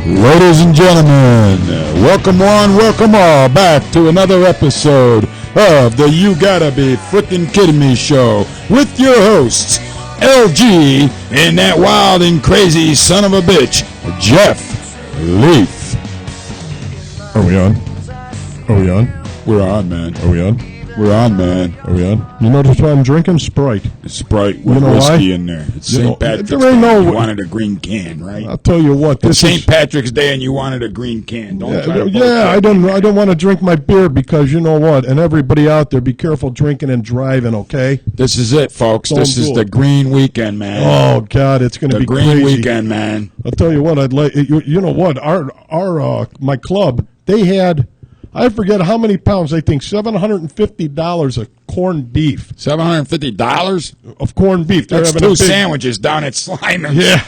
Ladies and gentlemen, welcome one, welcome all back to another episode of the You Gotta Be Frickin' Kidding Me show with your hosts, LG and that wild and crazy son of a bitch, Jeff Leaf. Are we on? Are we on? We're on, man. Are we on? We're on, man. Are we on? You notice what I'm drinking? Sprite. Sprite with whiskey in there. It's St. Patrick's Day. You wanted a green can, right? I'll tell you what. It's St. Patrick's Day and you wanted a green can. I don't want to drink my beer because you know what? And everybody out there, be careful drinking and driving, okay? This is it, folks. This is the green weekend, man. Oh God, it's going to be crazy. The green weekend, man. I'll tell you what. I'd like. You know what? My club, they had. I forget how many pounds. I think $750 of corned beef. $750 of corned beef. That's two sandwiches down at Slimer's. Yeah.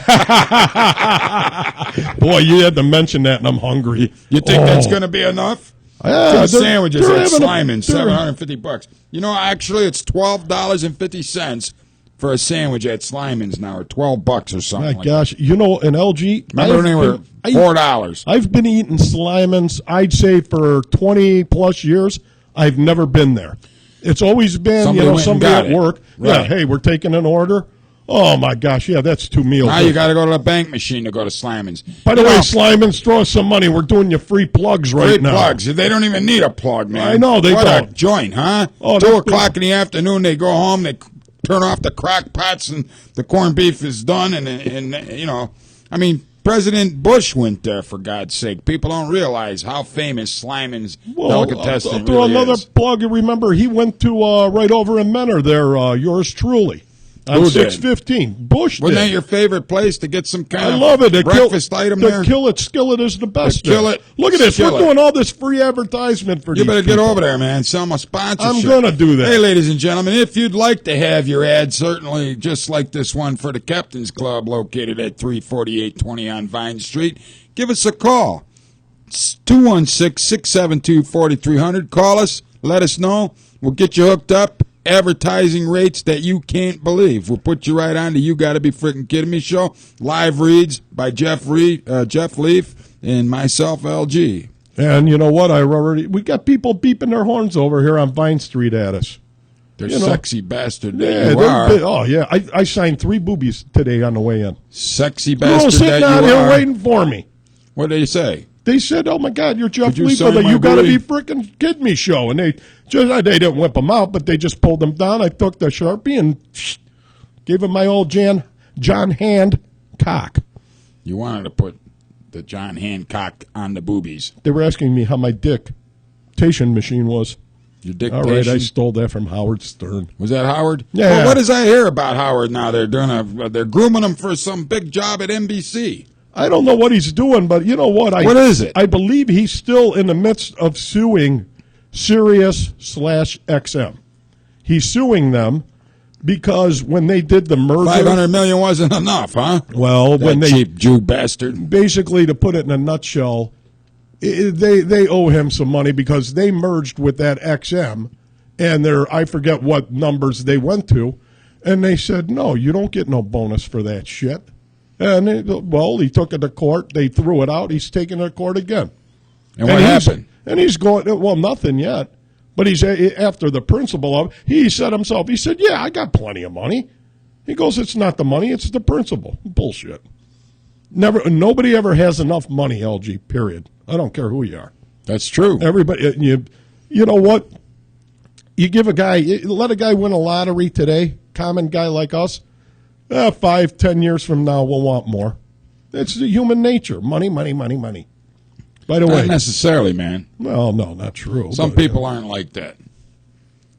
Boy, you had to mention that, and I'm hungry. You think that's going to be enough? Yeah, two sandwiches at Slimer's, $750. You know, actually, it's $12.50 for a sandwich at Slimer's now, or $12 or something. My gosh, you know, an LG. Remember they were $4. I've been eating Slimer's, I'd say, for 20 plus years. I've never been there. It's always been, somebody at work. Right. Yeah, hey, we're taking an order. Oh my gosh, yeah, that's 2 meals. Now you got to go to the bank machine to go to Slimer's. By the way, Slimer's, throw us some money. We're doing you free plugs right now. Free plugs. They don't even need a plug, man. I know they don't. What a joint, huh? 2 o'clock in the afternoon, they go home. They turn off the crock pots and the corned beef is done. And you know, I mean, President Bush went there, for God's sake. People don't realize how famous Slimer's delicatessen I'll throw really another is. plug. Remember, he went to right over in Menor there, yours truly. On 615. Bush Wasn't did. that your favorite place to get some kind I love it. breakfast item there? The Kill It Skillet is the best. The Kill It Look at this. Skillet. We're doing all this free advertisement for You these better people. get over there, man. Sell my sponsorship. I'm going to do that. Hey, ladies and gentlemen, if you'd like to have your ad, certainly just like this one for the Captain's Club located at 34820 on Vine Street, give us a call. It's 216-672-4300. Call us. Let us know. We'll get you hooked up. Advertising rates that you can't believe. We'll put you right on the You Gotta Be Frickin' Kidding Me show. Live reads by Jeff Leaf and myself, LG. And you know what? We got people beeping their horns over here on Vine Street at us. They're sexy bastard. Yeah, you are. Oh, yeah. I signed 3 boobies today on the way in. Sexy bastard Girls sitting that out you here are. waiting for me. What did they say? They said, "Oh my God, you're Jeff Leaf sign of the my You Gotta booty? Be Frickin' Kidding Me show." And they didn't whip them out, but they just pulled them down. I took the Sharpie and gave him my old John Hancock. You wanted to put the John Hancock on the boobies. They were asking me how my dictation machine was. Your dictation? All right, I stole that from Howard Stern. Was that Howard? Yeah. Well, what does I hear about Howard now? They're grooming him for some big job at NBC. I don't know what he's doing, but you know what? What is it? I believe he's still in the midst of suing Sirius/XM. He's suing them because when they did the merger, $500 million wasn't enough, huh? Well, when they cheap Jew bastard. Basically, to put it in a nutshell, they owe him some money because they merged with that XM, and I forget what numbers they went to, and they said, no, you don't get no bonus for that shit. And he took it to court. They threw it out. He's taking it to court again. And what happened? And he's going, well, nothing yet. But he's after the principal of. He said himself. He said, "Yeah, I got plenty of money." He goes, "It's not the money. It's the principal." Bullshit. Nobody ever has enough money. LG. Period. I don't care who you are. That's true. Everybody. You know what? You let a guy win a lottery today. Common guy like us. 5-10 years from now, we'll want more. It's the human nature. Money, money, money, money. By the way. Not necessarily, man. Well, no, not true. Some people aren't like that.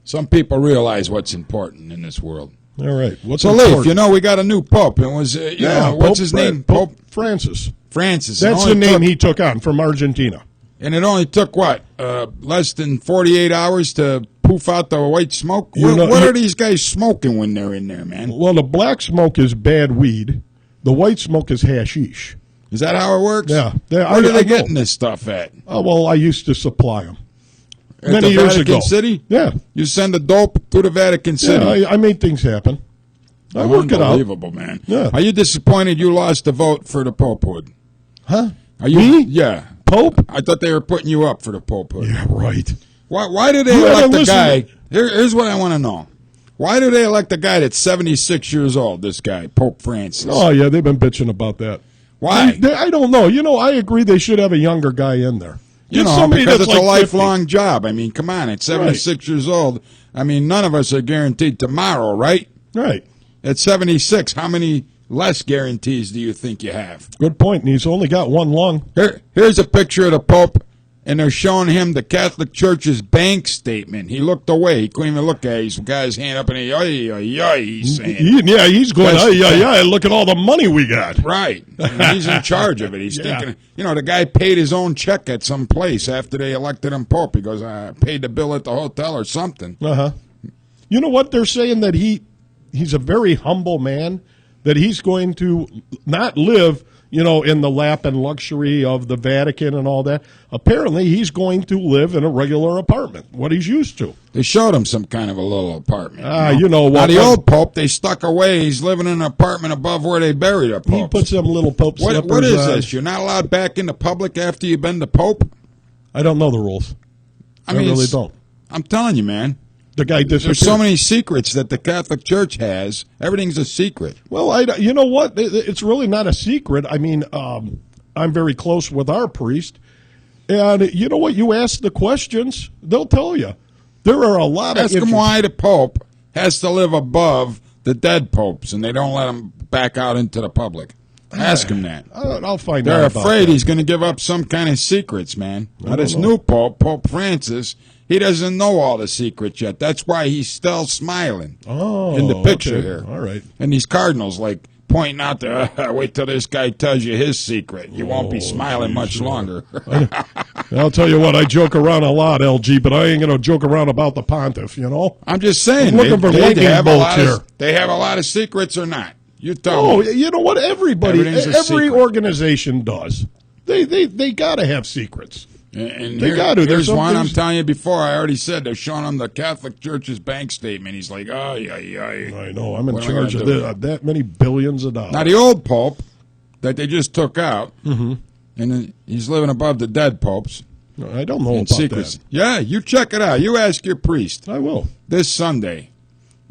Some people realize what's important in this world. All right. So, Leif, we got a new pope. It was, what's his name? Pope Francis. Francis. That's the name he took on from Argentina. And it only took, less than 48 hours to poof out the white smoke? What are these guys smoking when they're in there, man? Well, the black smoke is bad weed. The white smoke is hashish. Is that how it works? Yeah. Where are they getting this stuff at? Oh, well, I used to supply them. Many years ago. Vatican City? Yeah. You send the dope to the Vatican City? Yeah, I made things happen. I work it out. Unbelievable, man. Yeah. Are you disappointed you lost the vote for the popehood? Huh? Are you? Me? Yeah. Pope? I thought they were putting you up for the popehood. Yeah, right. Why did they elect the guy? Here's what I want to know. Why do they elect a guy that's 76 years old, this guy, Pope Francis? Oh, yeah, they've been bitching about that. Why? I don't know. I agree they should have a younger guy in there. Because it's a lifelong job. I mean, come on. At 76 years old, I mean, none of us are guaranteed tomorrow, right? Right. At 76, how many less guarantees do you think you have? Good point. And he's only got one lung. Here's a picture of the Pope, and they're showing him the Catholic Church's bank statement. He looked away. He couldn't even look at it. He's got his hand up, and he's saying. He's going, look at all the money we got. Right. He's in charge of it. He's thinking, the guy paid his own check at some place after they elected him Pope. He goes, I paid the bill at the hotel or something. Uh-huh. You know what? They're saying that he's a very humble man, that he's going to not live, in the lap and luxury of the Vatican and all that. Apparently, he's going to live in a regular apartment, what he's used to. They showed him some kind of a little apartment. You know what? Now, the old Pope, they stuck away. He's living in an apartment above where they buried a Pope. He put some little Pope slippers What is on. this? You're not allowed back in the public after you've been the Pope? I don't know the rules. I really don't. I'm telling you, man. The guy disappeared. There's so many secrets that the Catholic Church has. Everything's a secret. Well, you know what? It's really not a secret. I mean, I'm very close with our priest. And you know what? You ask the questions, they'll tell you. There are a lot of... Ask them why the Pope has to live above the dead popes and they don't let him back out into the public. Ask him that. I'll find They're out about afraid that. he's going to give up some kind of secrets, man. Now, this new Pope, Pope Francis, he doesn't know all the secrets yet. That's why he's still smiling in the picture here. All right. And these cardinals, pointing out there, wait till this guy tells you his secret. You won't be smiling much longer. I'll tell you what, I joke around a lot, LG, but I ain't going to joke around about the pontiff, I'm just saying. I'm looking for lightning bolts here. They have a lot of secrets or not? You tell me. You know what? Every organization does. They got to have secrets. And they got to. There's one I'm telling you before. I already said they're showing him the Catholic Church's bank statement. He's like, I know. I'm in charge of that many billions of dollars. Now, the old Pope that they just took out, and he's living above the dead popes. I don't know about secrets. That. Yeah, you check it out. You ask your priest. I will. This Sunday.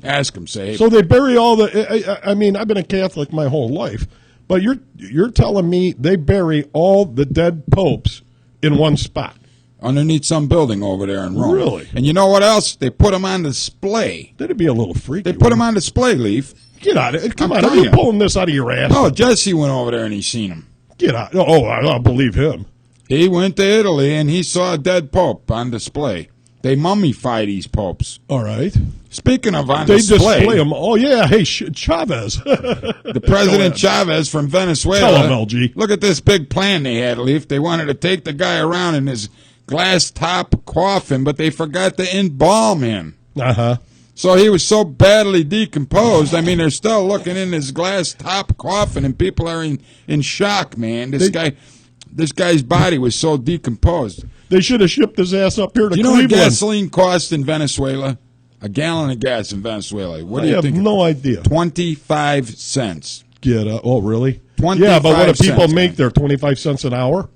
Ask him, say. So they bury all the... I mean, I've been a Catholic my whole life, but you're telling me they bury all the dead popes in one spot? Underneath some building over there in Rome. Really? And you know what else? They put them on display. That'd be a little freaky. They put them on display, Leaf. Get out of it. Come on, are you pulling this out of your ass? Oh, Jesse went over there and he seen them. Get out. Oh, I'll believe him. He went to Italy and he saw a dead pope on display. They mummify these popes. All right. Speaking of on display. They display them. Oh, yeah. Hey, Chavez. The President Chavez from Venezuela. Tell him, LG. Look at this big plan they had, Leaf. They wanted to take the guy around in his glass top coffin, but they forgot to embalm him. Uh-huh. So he was so badly decomposed. I mean, they're still looking in his glass top coffin, and people are in shock, man. This guy's body was so decomposed. They should have shipped his ass up here to Cleveland. You know what gasoline costs in Venezuela? A gallon of gas in Venezuela. What do you think? I have no idea. 25 cents. Oh, really? 25 Yeah, but what do people cents, make man. there? 25 cents an hour?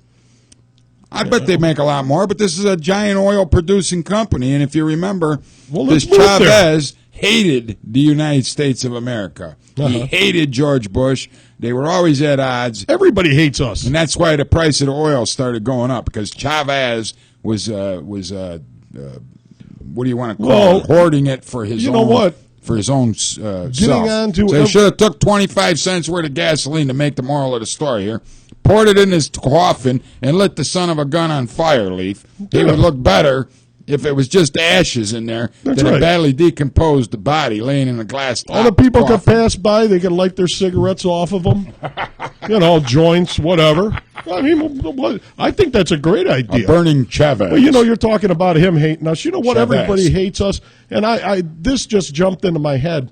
I bet they make a lot more, but this is a giant oil-producing company, and if you remember, this move there. Chavez hated the United States of America. Uh-huh. He hated George Bush. They were always at odds. Everybody hates us. And that's why the price of the oil started going up, because Chavez was what do you want to call it? Hoarding it for his own. You know what? For his own self. On to so he should have took 25 cents worth of gasoline to make the moral of the story here. Poured it in his coffin and lit the son of a gun on fire, Leaf. It would look better if it was just ashes in there than a badly decomposed body laying in a glass top. All the people coffin. could pass by. They could light their cigarettes off of them. Joints, whatever. I mean, I think that's a great idea. A burning Chavez. Well, you're talking about him hating us. You know what? Chavez. Everybody hates us. And this just jumped into my head.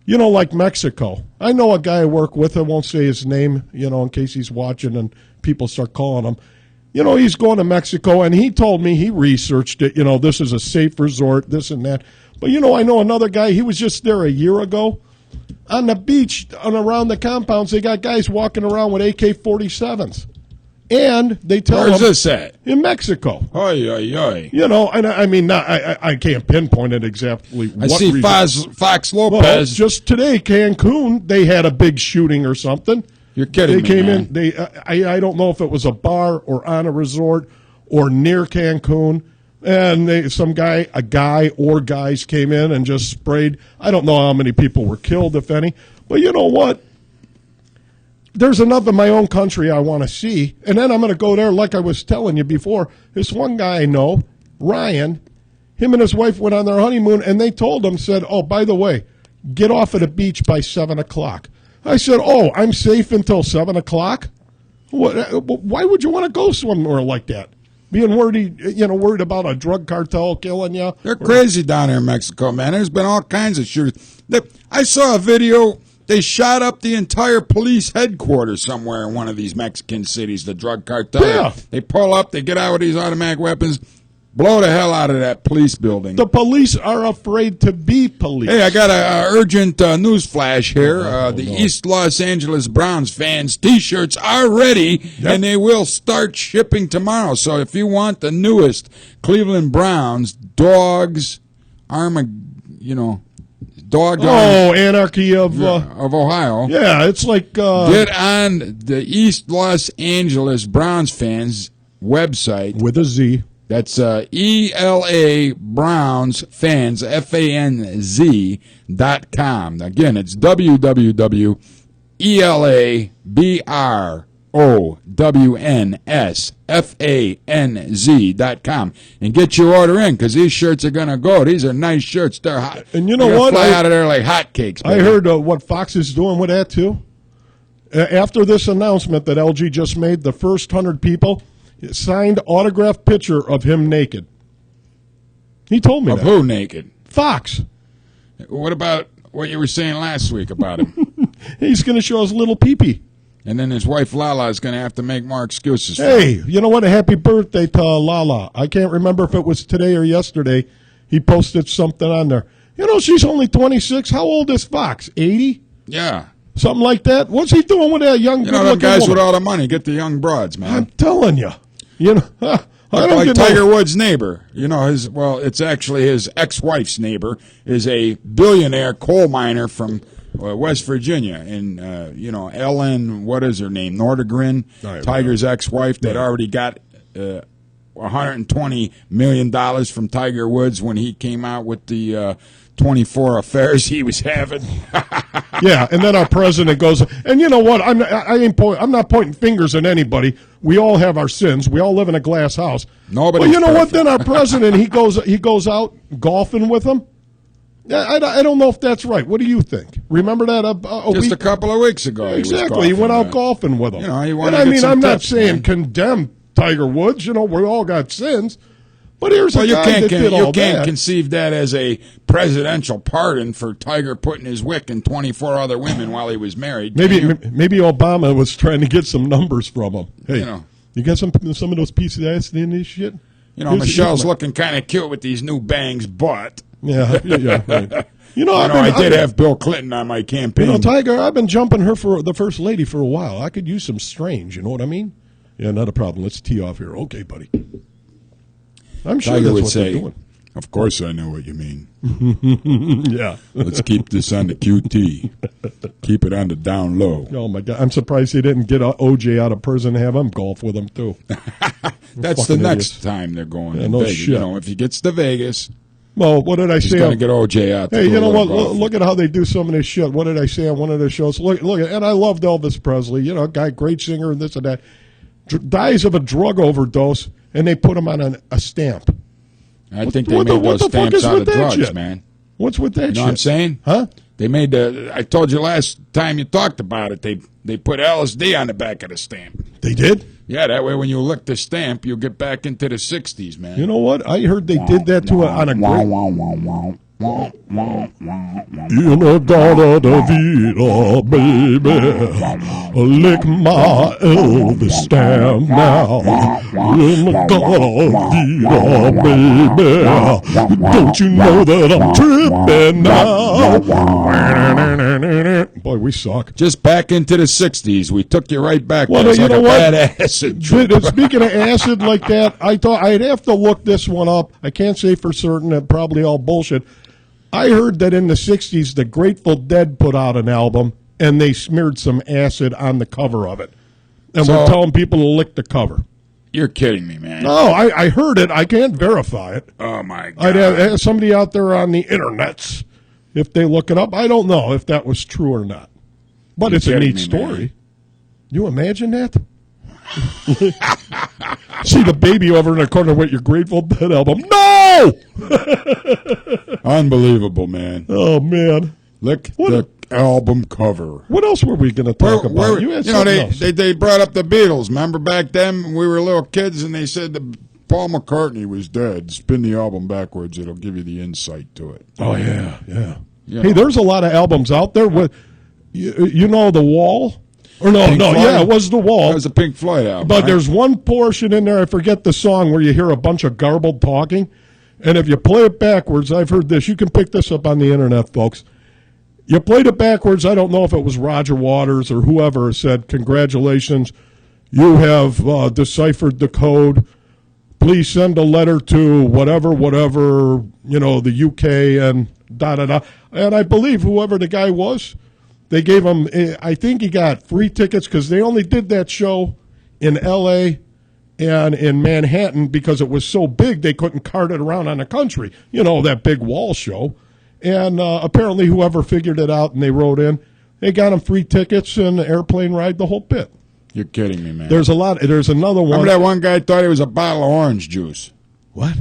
Like Mexico. I know a guy I work with. I won't say his name, in case he's watching and people start calling him. He's going to Mexico, and he told me he researched it. This is a safe resort, this and that. But, I know another guy. He was just there a year ago. On the beach and around the compounds, they got guys walking around with AK-47s. And they tell Where's them this at? in Mexico. Oy, oy, oy. You know, and I mean, I can't pinpoint it exactly. I see Fox Lopez. Well, just today, Cancun, they had a big shooting or something. You're kidding me, me, came man. in. I don't know if it was a bar or on a resort or near Cancun, and a guy or guys came in and just sprayed. I don't know how many people were killed, if any. But you know what? There's enough in my own country I want to see, and then I'm going to go there like I was telling you before. This one guy I know, Ryan, him and his wife went on their honeymoon, and they told him, said, oh, by the way, get off of the beach by 7 o'clock. I said, oh, I'm safe until 7 o'clock? Why would you want to go somewhere like that? Being worried about a drug cartel killing you? They're crazy down here in Mexico, man. There's been all kinds of shootings. I saw a video. They shot up the entire police headquarters somewhere in one of these Mexican cities, the drug cartel. Yeah. They pull up, they get out with these automatic weapons, blow the hell out of that police building. The police are afraid to be police. Hey, I got an urgent news flash here. East Los Angeles Browns fans' T-shirts are ready, and they will start shipping tomorrow. So if you want the newest Cleveland Browns dogs, Anarchy of Ohio. Yeah, it's like get on the East Los Angeles Browns fans website with a Z. That's ELA Browns fans FANZ.com. Again, it's www.ELABROWNSFANZ.com and get your order in because these shirts are gonna go. These are nice shirts. They're hot. And you know what? Fly out of there like hotcakes. I heard what Fox is doing with that too. After this announcement that LG just made, the first 100 people signed autographed picture of him naked. He told me of that. Who naked? Fox. What about what you were saying last week about him? He's going to show his little peepee. And then his wife Lala is going to have to make more excuses. Hey, you know what? A happy birthday to Lala. I can't remember if it was today or yesterday. He posted something on there. You know, she's only 26. How old is Fox? 80? Yeah. Something like that. What's he doing with that young, good-looking them guys woman? With all the money get the young broads, man. I'm telling you. You know, I don't like Tiger Woods' neighbor. You know, it's actually his ex-wife's neighbor is a billionaire coal miner from West Virginia. And, Ellen, what is her name? Nordegren, Tiger's ex-wife that already got $120 million from Tiger Woods when he came out with the 24 affairs he was having. Yeah, and then our president goes, and you know what? I'm not pointing fingers at anybody. We all have our sins. We all live in a glass house. Nobody's But you know perfect. what? Then our president, he goes out golfing with them. I don't know if that's right. What do you think? Remember that just a couple of weeks ago? Exactly. He went out golfing with them. You know, he wanted and to I get mean, some I'm not tips, saying man. condemn Tiger Woods. You know, we all got sins. But here's a you guy that did all you can't that. conceive that as a presidential pardon for Tiger putting his wick in 24 other women while he was married. Maybe Obama was trying to get some numbers from him. Hey, you got some of those pieces of ass in this shit? You know, Michelle's looking kind of cute with these new bangs, but yeah, right. I did have Bill Clinton on my campaign. You know, Tiger, I've been jumping her for the first lady for a while. I could use some strange. You know what I mean? Yeah, not a problem. Let's tee off here. Okay, buddy. I'm sure Tiger that's would what say, they're doing. Of course I know what you mean. Yeah. Let's keep this on the QT. Keep it on the down low. Oh, my God. I'm surprised he didn't get OJ out of prison and have him golf with him, too. That's the next time they're going to Vegas. Shit. You know, if he gets to Vegas, well, what did I say? He's going to get OJ out. Hey, you know what? Look at how they do some of this shit. What did I say on one of their shows? Look, and I loved Elvis Presley. You know, guy, great singer and this and that. Dies of a drug overdose, and they put him on a stamp. I think they made those stamps out of drugs, man. What's with that shit? You know what I'm saying? Huh? They made I told you last time you talked about it, they put LSD on the back of the stamp. They did? Yeah, that way when you lick the stamp, you'll get back into the 60s, man. You know what? I heard they did that on a grape. In a gata da vida, baby, lick my Elvis stamp now. In a gata da vida, baby, don't you know that I'm tripping now? Boy, we suck. Just back into the 60s. We took you right back. Well, you like know a what? bad acid trip. Speaking of acid like that, I thought I'd have to look this one up. I can't say for certain. It's probably all bullshit. I heard that in the 60s, the Grateful Dead put out an album, and they smeared some acid on the cover of it. And we're telling people to lick the cover. You're kidding me, man. No, I heard it. I can't verify it. Oh, my God. I'd have somebody out there on the internets, if they look it up. I don't know if that was true or not. But it's a neat story. Man. You imagine that? See the baby over in the corner with your Grateful Dead album. No! Unbelievable, man. Oh, man. Lick the album cover. What else were we going to talk about? They brought up the Beatles. Remember back then when we were little kids and they said that Paul McCartney was dead. Spin the album backwards. It'll give you the insight to it. Oh, yeah. Hey, there's a lot of albums out there. You know The Wall? Or it was The Wall. That was a Pink Floyd album. But there's one portion in there, I forget the song, where you hear a bunch of garbled talking. And if you play it backwards, I've heard this. You can pick this up on the internet, folks. You played it backwards. I don't know if it was Roger Waters or whoever said, congratulations, you have deciphered the code. Please send a letter to whatever, the UK and da-da-da. And I believe whoever the guy was, they gave him, I think he got free tickets because they only did that show in L.A. and in Manhattan because it was so big they couldn't cart it around on the country. You know, that big wall show. And apparently whoever figured it out and they wrote in, they got him free tickets and an airplane ride, the whole bit. You're kidding me, man. There's another one. Remember that one guy thought it was a bottle of orange juice? What?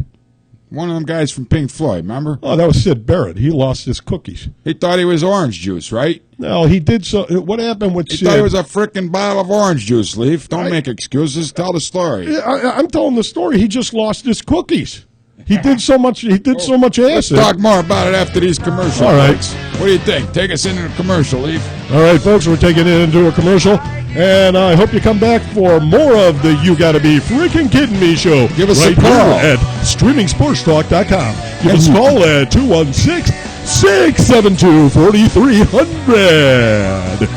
One of them guys from Pink Floyd, remember? Oh, that was Sid Barrett. He lost his cookies. He thought he was orange juice, right? No, he did so. What happened with Sid? He thought it was a frickin' bottle of orange juice, Leaf. Don't make excuses. Tell the story. I'm telling the story. He just lost his cookies. He did so much. He did so much acid. Let's talk more about it after these commercials. All right. Folks. What do you think? Take us into the commercial, Leaf. All right, folks. We're taking it into a commercial. And I hope you come back for more of the You Gotta Be Freaking Kidding Me show. Give us right a call at streamingsportstalk.com. Give us a call at 216-672-4300.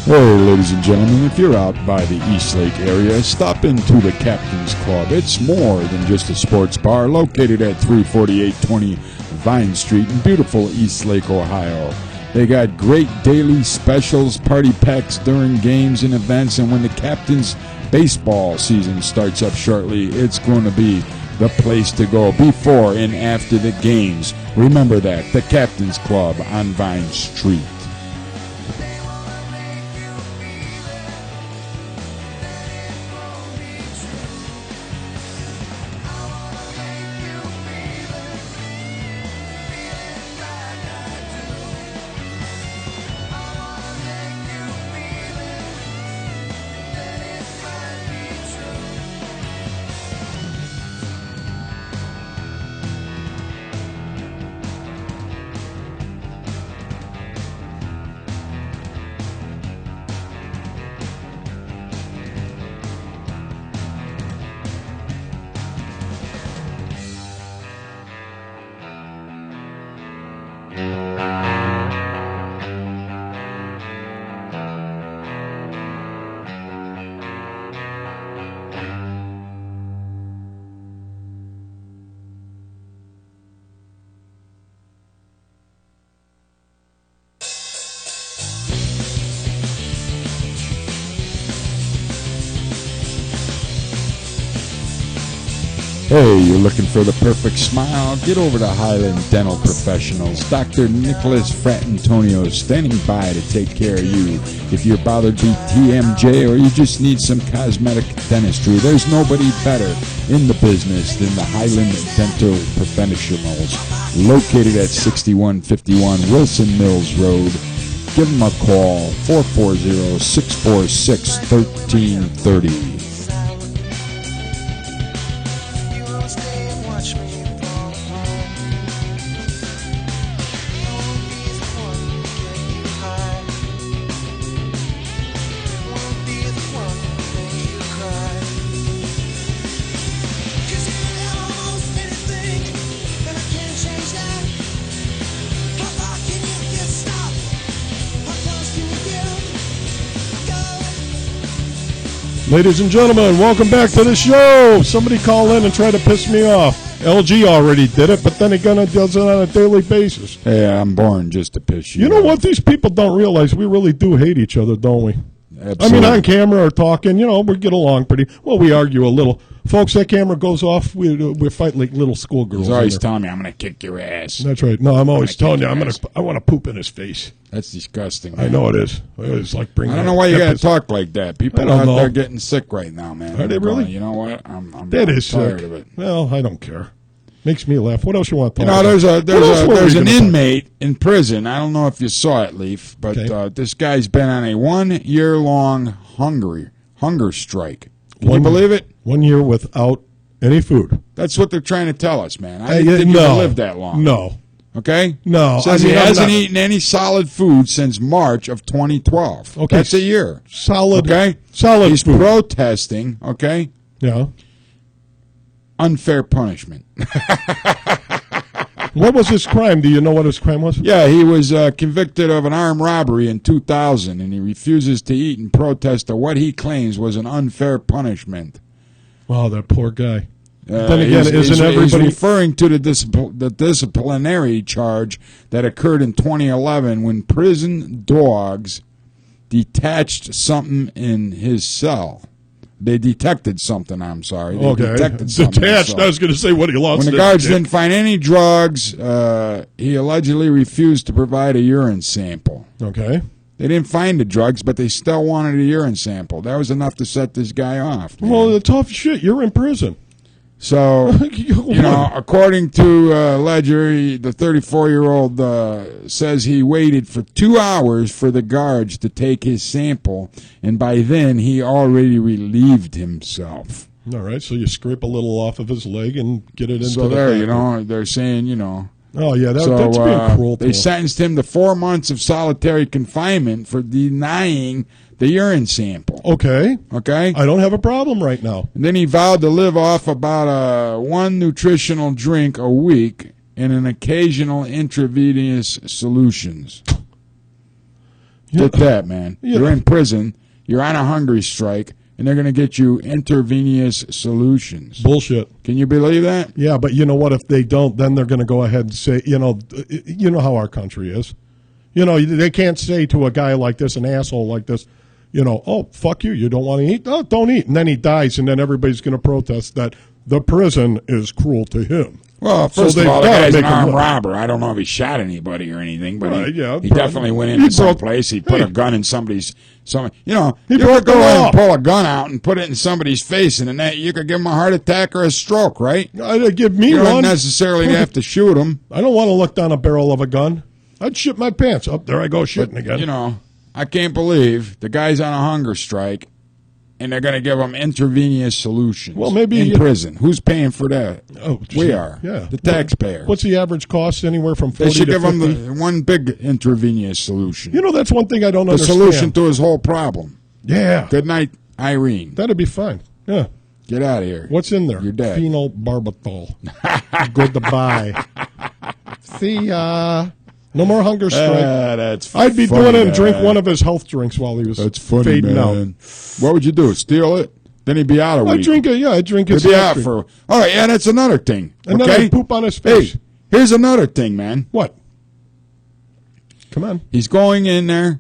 Hey, ladies and gentlemen, if you're out by the Eastlake area, stop into the Captain's Club. It's more than just a sports bar located at 34820 Vine Street in beautiful Eastlake, Ohio. They got great daily specials, party packs during games and events, and when the Captain's baseball season starts up shortly, it's going to be the place to go before and after the games. Remember that, the Captain's Club on Vine Street. Hey, you're looking for the perfect smile? Get over to Highland Dental Professionals. Dr. Nicholas Fratantonio is standing by to take care of you. If you're bothered by TMJ or you just need some cosmetic dentistry, there's nobody better in the business than the Highland Dental Professionals, located at 6151 Wilson Mills Road. Give them a call, 440-646-1330. Ladies and gentlemen, welcome back to the show. Somebody call in and try to piss me off. LG already did it, but then again, it does it on a daily basis. Hey, I'm born just to piss you You know off. what? These people don't realize we really do hate each other, don't we? Absolutely. I mean, on camera or talking, we get along pretty well. We argue a little. Folks, that camera goes off, we fight like little schoolgirls. He's always telling me, I'm going to kick your ass. That's right. No, I'm always telling you, I want to poop in his face. That's disgusting, man. I know it is. It's like bringing. I don't know why you got to talk like that. People out there getting sick right now, man. Are they really? You know what? I'm tired sick of it. Well, I don't care. Makes me laugh. What else you want to talk about? There's an inmate talk? in prison. I don't know if you saw it, Leaf, but this guy's been on a 1 year-long hunger strike. Can you believe it? 1 year without any food. That's what they're trying to tell us, man. I didn't think you could live that long. No. Okay? No. Says he hasn't eaten any solid food since March of 2012. Okay. That's a year. Solid. Okay? Solid He's food. protesting, okay? Yeah. Unfair punishment. What was his crime? Do you know what his crime was? Yeah, he was convicted of an armed robbery in 2000, and he refuses to eat in protest of what he claims was an unfair punishment. Oh, that poor guy. Then again, he's referring to the disciplinary charge that occurred in 2011 when prison dogs detached something in his cell. They detected something, I'm sorry. They detected something. Detached, I was going to say what he lost. When the guards didn't find any drugs, he allegedly refused to provide a urine sample. Okay. They didn't find the drugs, but they still wanted a urine sample. That was enough to set this guy off. Man. Well, tough shit. You're in prison. So, according to Ledger, the 34-year-old says he waited for 2 hours for the guards to take his sample, and by then he already relieved himself. All right, so you scrape a little off of his leg and get it into so the there, they're saying, Oh, yeah, that's being cruel. They sentenced him to 4 months of solitary confinement for denying the urine sample. Okay. Okay? I don't have a problem right now. And then he vowed to live off about one nutritional drink a week and an occasional intravenous solutions. Get that, man. Yeah. You're in prison. You're on a hungry strike. And they're going to get you intravenous solutions. Bullshit. Can you believe that? Yeah, but you know what? If they don't, then they're going to go ahead and say, you know how our country is. They can't say to a guy like this, an asshole like this, oh, fuck you, you don't want to eat? Oh, don't eat. And then he dies, and then everybody's going to protest that the prison is cruel to him. Well, first of all, the guy's an armed robber. I don't know if he shot anybody or anything, but he definitely went into some place. He put a gun in somebody's. You could go and pull a gun out and put it in somebody's face, and then you could give him a heart attack or a stroke, right? Give me you one. You don't necessarily have to shoot him. I don't want to look down a barrel of a gun. I'd shit my pants. Up there I go shitting again. I can't believe the guy's on a hunger strike, and they're going to give him intravenous solutions. Well, maybe in prison. Who's paying for that? Oh, we are. Yeah, the taxpayer. What's the average cost? Anywhere from 40 They should to give 50? him the one big intravenous solution. That's one thing I don't understand. The solution to his whole problem. Yeah. Good night, Irene. That'd be fine. Yeah. Get out of here. What's in there? You're dead. Phenobarbital. Goodbye. See ya. No more hunger strike. That's I'd be funny, doing it and man. drink one of his health drinks while he was fading man. out. What would you do? Steal it? Then he'd be out a week. I'd drink it. Yeah, I'd drink his he'd be health out drink. for. All right, yeah, that's another thing. And okay? then I'd poop on his face. Hey, here's another thing, man. What? Come on. He's going in there.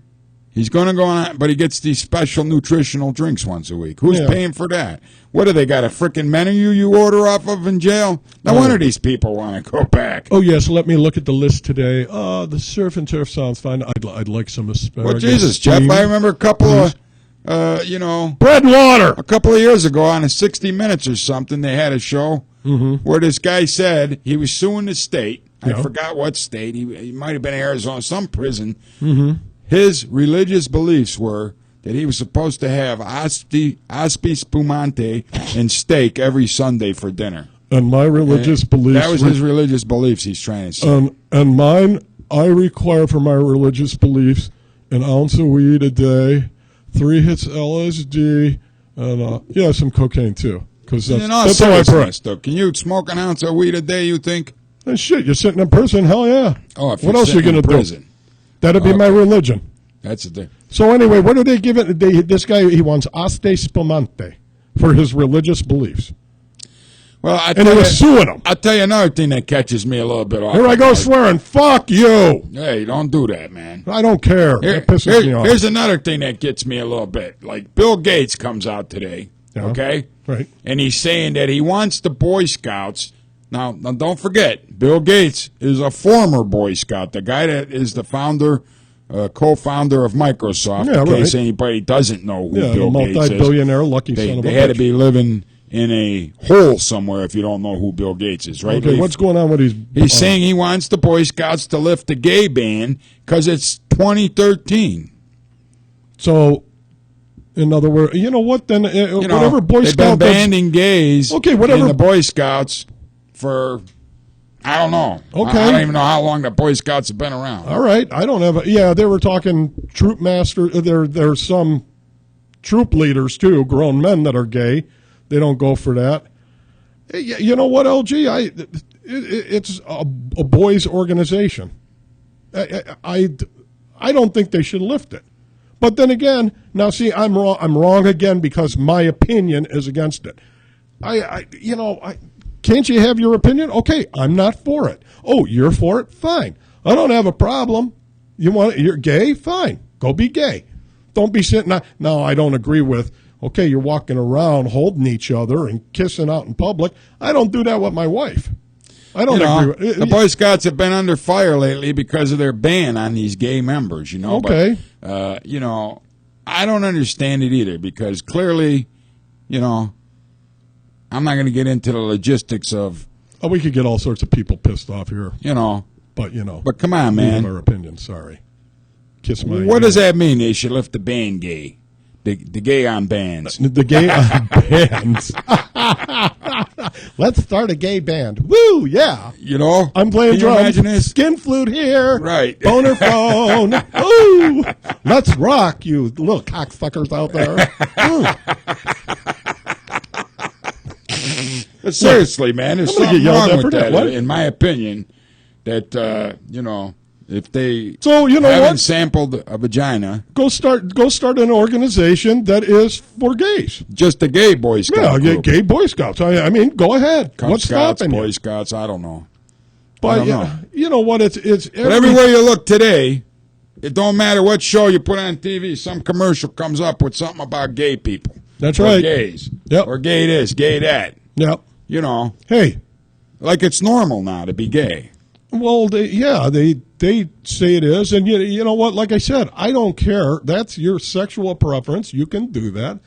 He's going to go on, but he gets these special nutritional drinks once a week. Who's paying for that? What do they got, a freaking menu you order off of in jail? No wonder these people want to go back. Oh, yes, let me look at the list today. The surf and turf sounds fine. I'd like some asparagus. Well, Jesus, Jeff, I remember a couple of, bread and water. A couple of years ago on a 60 Minutes or something, they had a show where this guy said he was suing the state. I forgot what state. He might have been Arizona, some prison. His religious beliefs were that he was supposed to have aspi spumante and steak every Sunday for dinner. And my religious beliefs... That was his religious beliefs he's trying to say. And mine, I require for my religious beliefs an ounce of weed a day, 3 hits LSD, and some cocaine too. Because that's how I pray. Though, can you smoke an ounce of weed a day, you think? And shit, you're sitting in prison, hell yeah. Oh, if what else are you going to do? Prison. That'd be my religion. That's the thing. So anyway, what do they give it? This guy, he wants aste spumante for his religious beliefs. Well, and he was suing him. I'll tell you another thing that catches me a little bit off. Here I go swearing. Fuck you. Hey, don't do that, man. I don't care. That pisses me off. Here's another thing that gets me a little bit. Like Bill Gates comes out today, okay? Right. And he's saying that he wants the Boy Scouts. Now, don't forget, Bill Gates is a former Boy Scout, the guy that is the founder, co-founder of Microsoft, in case anybody doesn't know who Bill Gates is. Multi-billionaire, lucky son of a bitch. They had to be living in a hole somewhere if you don't know who Bill Gates is, right? Okay, what's going on with these? He's saying he wants the Boy Scouts to lift the gay ban because it's 2013. So, in other words, you know what? Then whatever Boy Scout they've been banning gays whatever. in the Boy Scouts for, I don't know. Okay. I don't even know how long the Boy Scouts have been around. All right. I don't have they were talking troop master. There's some troop leaders, too, grown men that are gay. They don't go for that. You know what, LG? It's a boys' organization. I don't think they should lift it. But then again, now see, I'm wrong. I'm wrong again because my opinion is against it. Can't you have your opinion? Okay, I'm not for it. Oh, you're for it? Fine. I don't have a problem. You're gay? Fine. Go be gay. Don't be sitting. No, I don't agree with. Okay, you're walking around holding each other and kissing out in public. I don't do that with my wife. I don't agree with it. The Boy Scouts have been under fire lately because of their ban on these gay members, Okay. But, I don't understand it either because clearly, I'm not going to get into the logistics of. Oh, we could get all sorts of people pissed off here. But But come on, man. We have our opinion. Sorry. Kiss my. What does that mean? They should lift the ban gay. The gay on bands. The gay on bands. Let's start a gay band. Woo, yeah. I'm playing drums. Imagine this? Skin flute here. Right. Boner phone. Ooh. Let's rock, you little cocksuckers out there. But seriously, man, there's something wrong with that, in my opinion, that, if they haven't sampled a vagina, go start an organization that is for gays. Just a gay Boy Scout group. Gay Boy Scouts. I mean, go ahead. What's stopping you? Boy Scouts, I don't know. But you know what? It's but everywhere you look today, it don't matter what show you put on TV, some commercial comes up with something about gay people. That's right. Gays. Yep. Or gay this, gay that. Yep. Hey. Like it's normal now to be gay. Well, they say it is, and you know what? Like I said, I don't care. That's your sexual preference. You can do that.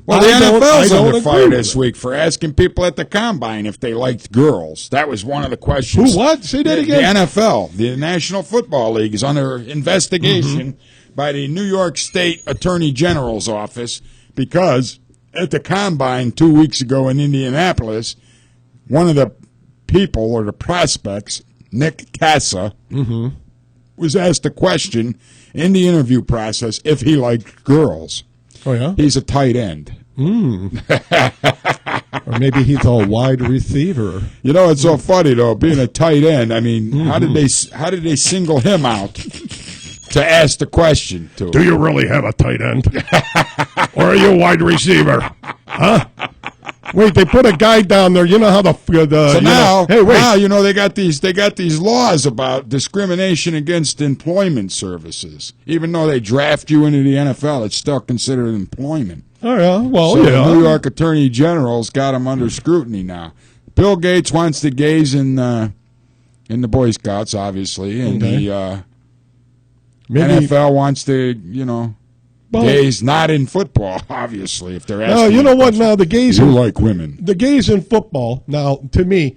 Well, the NFL's under fire this week for asking people at the combine if they liked girls. That was one of the questions. Who? What? Say that again. The NFL, the National Football League, is under investigation by the New York State Attorney General's office because at the combine 2 weeks ago in Indianapolis, one of the people or the prospects, Nick Casa, was asked a question in the interview process if he liked girls. Oh, yeah? He's a tight end. Or maybe he's a wide receiver. It's so funny, though, being a tight end. I mean, how did they single him out to ask the question to him? Do you really have a tight end? Or are you a wide receiver? Huh? Wait, they put a guy down there. You know how now they got these laws about discrimination against employment services. Even though they draft you into the NFL, it's still considered employment. Oh yeah, well The New York Attorney General's got them under scrutiny now. Bill Gates wants the gays in the Boy Scouts, obviously, and the NFL wants the gays not in football, obviously, if they're asking. No, you know what? Now the gays like women. The gays in football. Now, to me,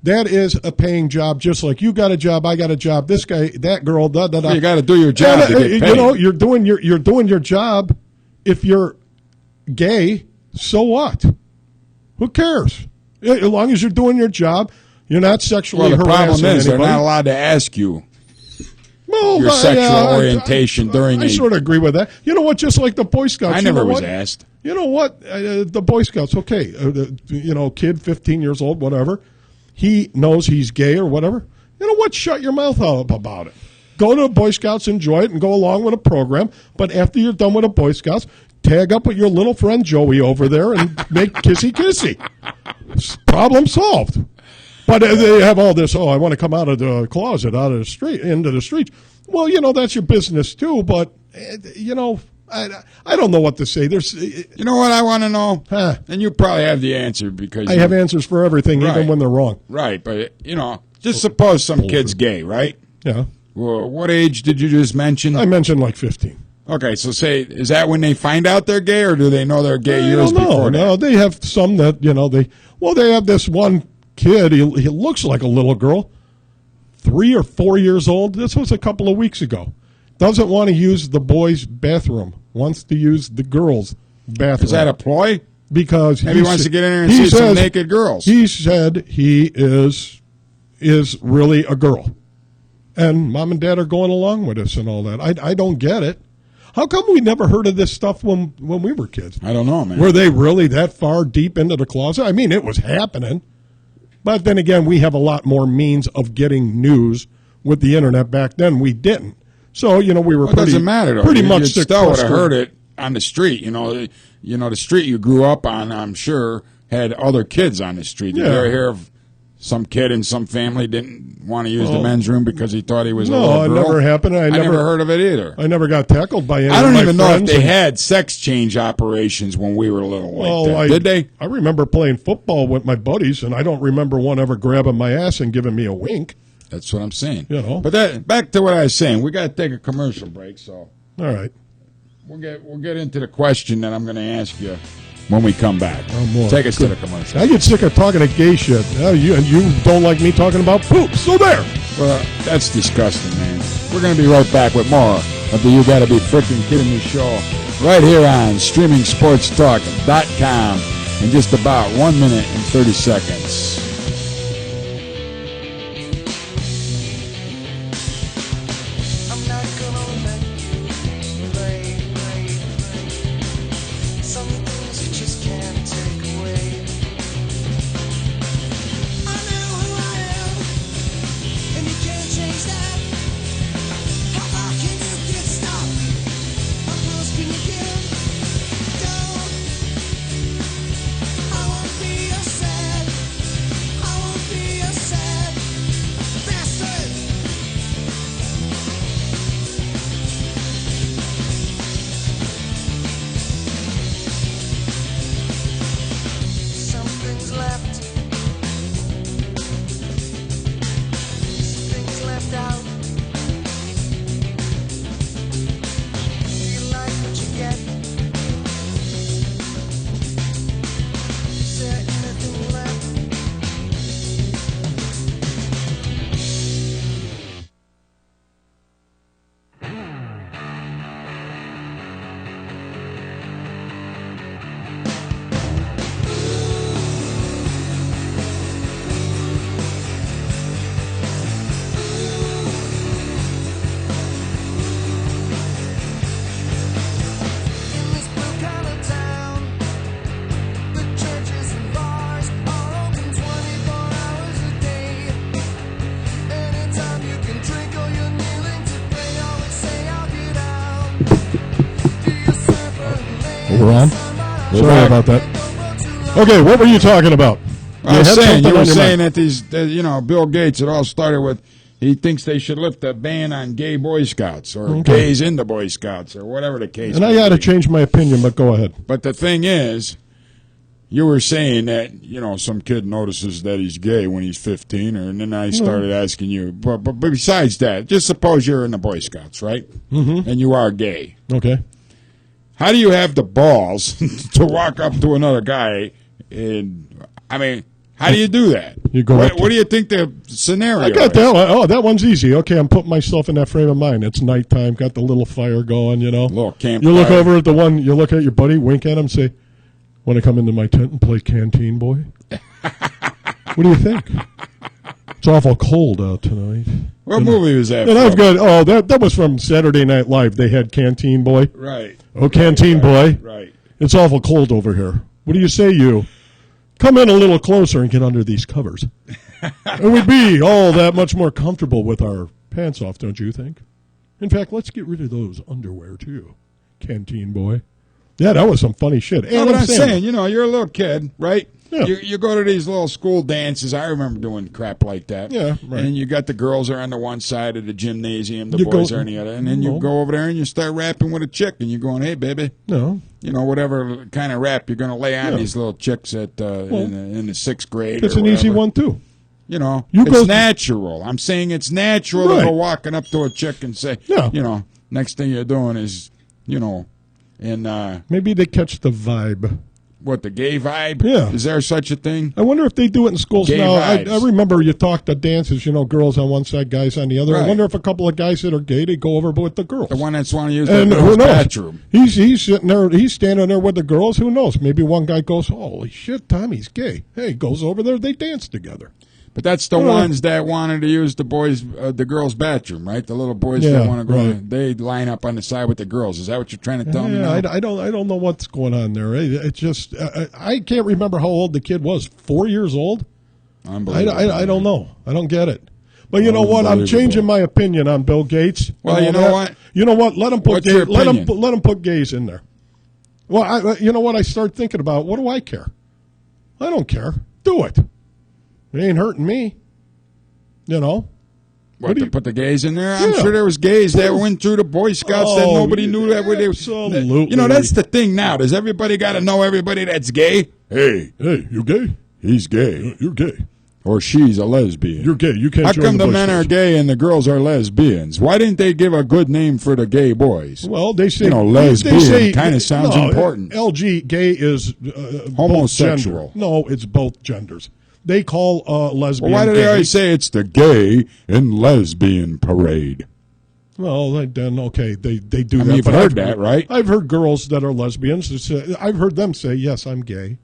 that is a paying job. Just like you got a job, I got a job. This guy, that girl, da da da. Well, you got to do your job to get paid. You're doing your job. If you're gay, so what? Who cares? As long as you're doing your job, you're not sexually harassing anybody. The problem is they're not allowed to ask you. Your sexual orientation during I sort of agree with that. You know what? Just like the Boy Scouts. I never was asked. You know what? The Boy Scouts, okay. Kid, 15 years old, whatever. He knows he's gay or whatever. You know what? Shut your mouth up about it. go to the Boy Scouts, enjoy it, and go along with a program. But after you're done with the Boy Scouts, tag up with your little friend Joey over there and make kissy-kissy. Problem solved. But they have all this, I want to come out of the closet, out of the street, into the streets. Well, that's your business too, but, I don't know what to say. You know what I want to know? And you probably have the answer because I have answers for everything, even when they're wrong. Right, but, just suppose some kid's gay, right? Yeah. Well, what age did you just mention? I mentioned like 15. Okay, so is that when they find out they're gay, or do they know they're gay years before that? No, they have some that, they have this one kid, he looks like a little girl, 3 or 4 years old. This was a couple of weeks ago. Doesn't want to use the boys' bathroom, wants to use the girls' bathroom. Is that a ploy? Because he wants to get in there and see some naked girls. He said he is really a girl. And mom and dad are going along with us and all that. I don't get it. How come we never heard of this stuff when we were kids? I don't know, man. Were they really that far deep into the closet? I mean, it was happening. But then again, we have a lot more means of getting news with the internet. Back then, we didn't. So, we were it doesn't matter, though. Pretty much you still would have heard it on the street. The street you grew up on, I'm sure, had other kids on the street. Did you ever hear of some kid in some family didn't want to use the men's room because he thought he was a little girl? No, it never happened. I never heard of it either. I never got tackled by any I don't of my even know if friends. they had sex change operations when we were little like that. Did they? I remember playing football with my buddies, and I don't remember one ever grabbing my ass and giving me a wink. That's what I'm saying. But back to what I was saying. We got to take a commercial break, so all right. We'll get into the question that I'm going to ask you when we come back. Take us to the commercial. I get sick of talking to gay shit. You don't like me talking about poop, so there. Well, that's disgusting, man. We're going to be right back with more of the You Gotta Be Frickin' Kidding Me show right here on StreamingSportsTalk.com in just about 1 minute and 30 seconds. We're on? Sorry about that. Okay, what were you talking about? You were saying that these, Bill Gates, it all started with, he thinks they should lift a ban on gay Boy Scouts or gays in the Boy Scouts or whatever the case. And I got to change my opinion, but go ahead. But the thing is, you were saying that, some kid notices that he's gay when he's 15, and then I started asking you, but besides that, just suppose you're in the Boy Scouts, right? Mm-hmm. And you are gay. Okay. How do you have the balls to walk up to another guy how do you do that? You go what do you think the scenario is? I got that one. Oh, that one's easy. Okay, I'm putting myself in that frame of mind. It's nighttime, got the little fire going, Little campfire. You look over at the one, you look at your buddy, wink at him, say, want to come into my tent and play Canteen Boy? What do you think? It's awful cold out tonight. What movie was that and from? I've got, that was from Saturday Night Live. They had Canteen Boy. Right. Oh, Canteen Boy. Right. It's awful cold over here. What do you say, you? Come in a little closer and get under these covers. And we'd be all that much more comfortable with our pants off, don't you think? In fact, let's get rid of those underwear, too. Canteen boy. Yeah, that was some funny shit. No, but I'm saying, you're a little kid, right? Yeah. You go to these little school dances. I remember doing crap like that. Yeah, right. And you got the girls are on the one side of the gymnasium, the boys are on the other. And then you go over there and you start rapping with a chick, and you're going, hey, baby. No. Whatever kind of rap you're going to lay on these little chicks in the 6th grade. It's an easy one, too. It's natural. I'm saying it's natural to go walking up to a chick and say, next thing you're doing is, and maybe they catch the vibe. What, the gay vibe? Yeah. Is there such a thing? I wonder if they do it in schools gay now. I vibes. remember you talked to dances, girls on one side, guys on the other. Right. I wonder if a couple of guys that are gay, they go over with the girls. The one that's want to use the girls' bathroom. He's sitting there, he's standing there with the girls. Who knows? Maybe one guy goes, holy shit, Tommy's gay. Hey, goes over there, they dance together. But that's the ones that wanted to use the girls' bathroom, right? The little boys that want to go, they line up on the side with the girls. Is that what you're trying to tell me now? I don't know what's going on there. It's just I can't remember how old the kid was. 4 years old? Unbelievable. I don't know. I don't get it. But you know what? I'm changing my opinion on Bill Gates. Well, you know what? You know what? Let him put gays. Let him put gays in there. Well, you know what? I start thinking about. What do I care? I don't care. Do it. It ain't hurting me. What, to put the gays in there? I'm sure there was gays that went through the Boy Scouts that nobody knew that were there. Absolutely. That's the thing now. Does everybody got to know everybody that's gay? Hey, you gay? He's gay. You're gay. Or she's a lesbian. You're gay. You can't How join come the the men Boy are Scouts? gay and the girls are lesbians? Why didn't they give a good name for the gay boys? Well, they say lesbian kind of sounds important. LG, gay is homosexual. Both no, it's both genders. They call lesbian. Well, why do they always say it's the gay and lesbian parade? Well, then okay, they do that. You've heard that, right? I've heard girls that are lesbians. I've heard them say, "Yes, I'm gay."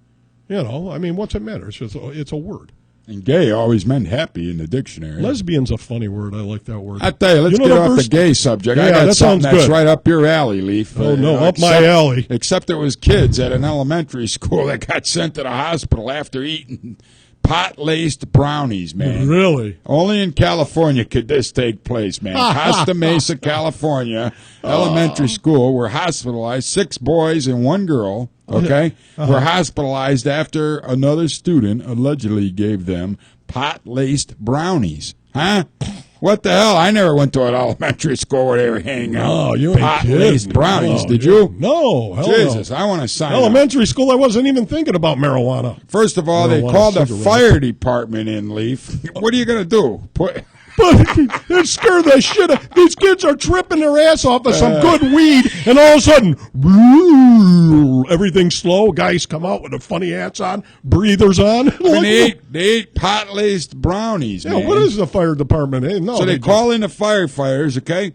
What's it matter? It's a word. And gay always meant happy in the dictionary. Lesbian's a funny word. I like that word. I tell you, let's get off the gay subject. Yeah, I got that something sounds that's good. right up your alley, Leaf. Oh, no, up my alley. Except it was kids at an elementary school that got sent to the hospital after eating pot-laced brownies, man. Really? Only in California could this take place, man. Costa Mesa, California, elementary school were hospitalized. 6 boys and 1 girl, okay, were hospitalized after another student allegedly gave them pot-laced brownies. Huh? What the hell? I never went to an elementary school where they were hanging out. Oh, you ain't pot-laced kidding. brownies. No, Did you? No. Hell Jesus, no. I want to sign up. Elementary school, I wasn't even thinking about marijuana. First of all, they called the fire department in, Leaf. What are you going to do? But it scared the shit out. These kids are tripping their ass off of some good weed, and all of a sudden, everything's slow. Guys come out with the funny hats on, breathers on. They ate pot-laced brownies, man. What is the fire department? No, so they call in the firefighters, okay?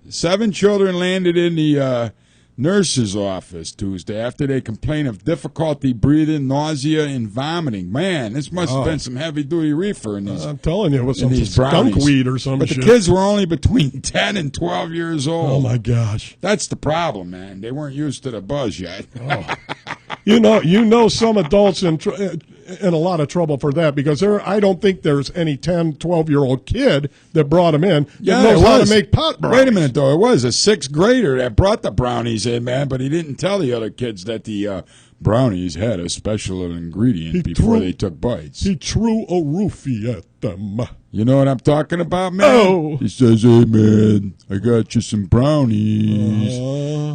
7 children landed in the nurse's office Tuesday after they complained of difficulty breathing, nausea, and vomiting. Man, this must have been some heavy-duty reefer in these. I'm telling you, it was some skunk brownies. weed or some But shit. the kids were only between 10 and 12 years old. Oh, my gosh. That's the problem, man. They weren't used to the buzz yet. Some adults in a lot of trouble for that because I don't think there's any 10, 12-year-old kid that brought them in that knows how to make pot brownies. Wait a minute, though. It was a 6th grader that brought the brownies in, man, but he didn't tell the other kids that the brownies had a special ingredient before they took bites. He threw a roofie at them. You know what I'm talking about, man? Oh. He says, hey, man, I got you some brownies.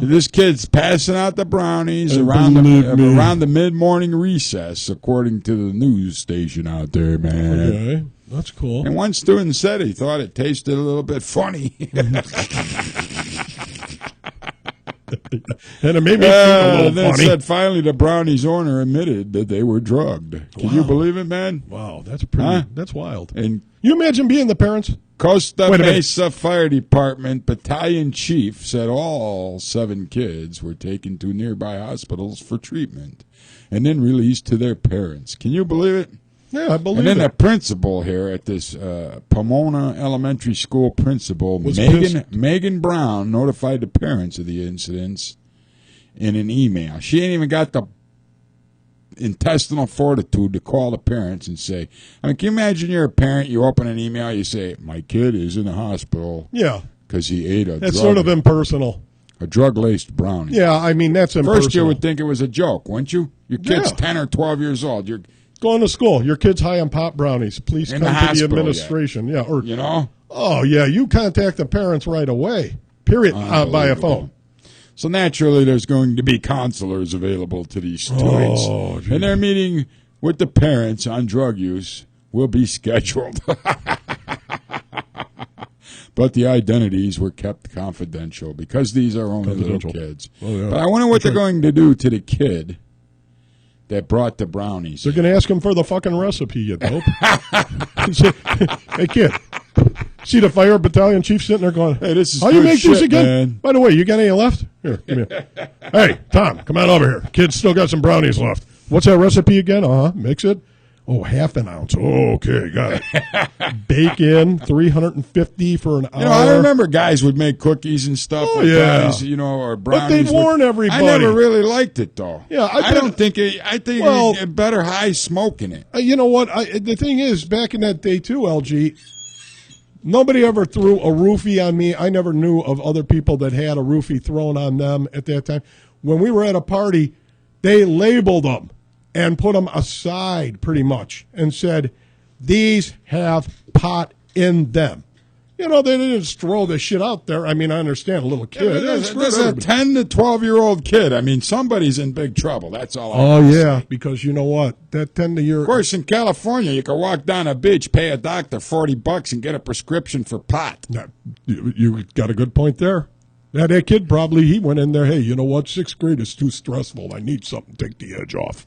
This kid's passing out the brownies around the mid-morning recess, according to the news station out there, man. Okay, that's cool. And one student said he thought it tasted a little bit funny. And it made me feel a little then funny. said finally the brownies owner admitted that they were drugged. Can you believe it, man? Wow, that's pretty. That's wild. And you imagine being the parents? Costa Mesa Fire Department battalion chief said all 7 kids were taken to nearby hospitals for treatment and then released to their parents. Can you believe it? Yeah, I believe it. And then the principal here at this Pomona Elementary School principal, Megan Brown, notified the parents of the incidents in an email. She ain't even got the intestinal fortitude to call the parents and say, can you imagine you're a parent, you open an email, you say, my kid is in the hospital. Yeah. because he ate That's sort of impersonal. a drug-laced brownie. Yeah, I mean, that's impersonal. First you would think it was a joke, wouldn't you? Your kid's 10 or 12 years old. You're going to school. Your kid's high on pop brownies. Please In come the to the hospital, administration. Yeah, or you know. oh yeah, you contact the parents right away. Period. By a phone. So naturally, there's going to be counselors available to these students, and their meeting with the parents on drug use will be scheduled. But the identities were kept confidential because these are only little kids. Oh, yeah. But I wonder what they're going to do to the kid that brought the brownies. They're going to ask him for the fucking recipe, you dope. Hey, kid. See the fire battalion chief sitting there going, hey, this is how you make shit, these again? Man. By the way, you got any left? Here, give me a. Hey, Tom, come on over here. Kid's still got some brownies left. What's that recipe again? Mix it. Oh, half an ounce. Oh, okay, got it. Bake in 350 for an hour. You know, I remember guys would make cookies and stuff. Oh, with yeah. brownies, you know, or brownies. But they'd warn everybody. I never really liked it, though. Yeah, I think it better high smoking it. You know what? The thing is, back in that day, too, LG, nobody ever threw a roofie on me. I never knew of other people that had a roofie thrown on them at that time. When we were at a party, they labeled them and put them aside pretty much and said, these have pot in them. You know, they didn't just throw the shit out there. I mean, I understand a little kid. There's a 10 to 12-year-old kid. I mean, somebody's in big trouble. That's all I say. Because you know what? That 10 to year. Of course, in California, you can walk down a beach, pay a doctor $40 and get a prescription for pot. Now, you got a good point there. Now, that kid he went in there, hey, you know what? 6th grade is too stressful. I need something to take the edge off.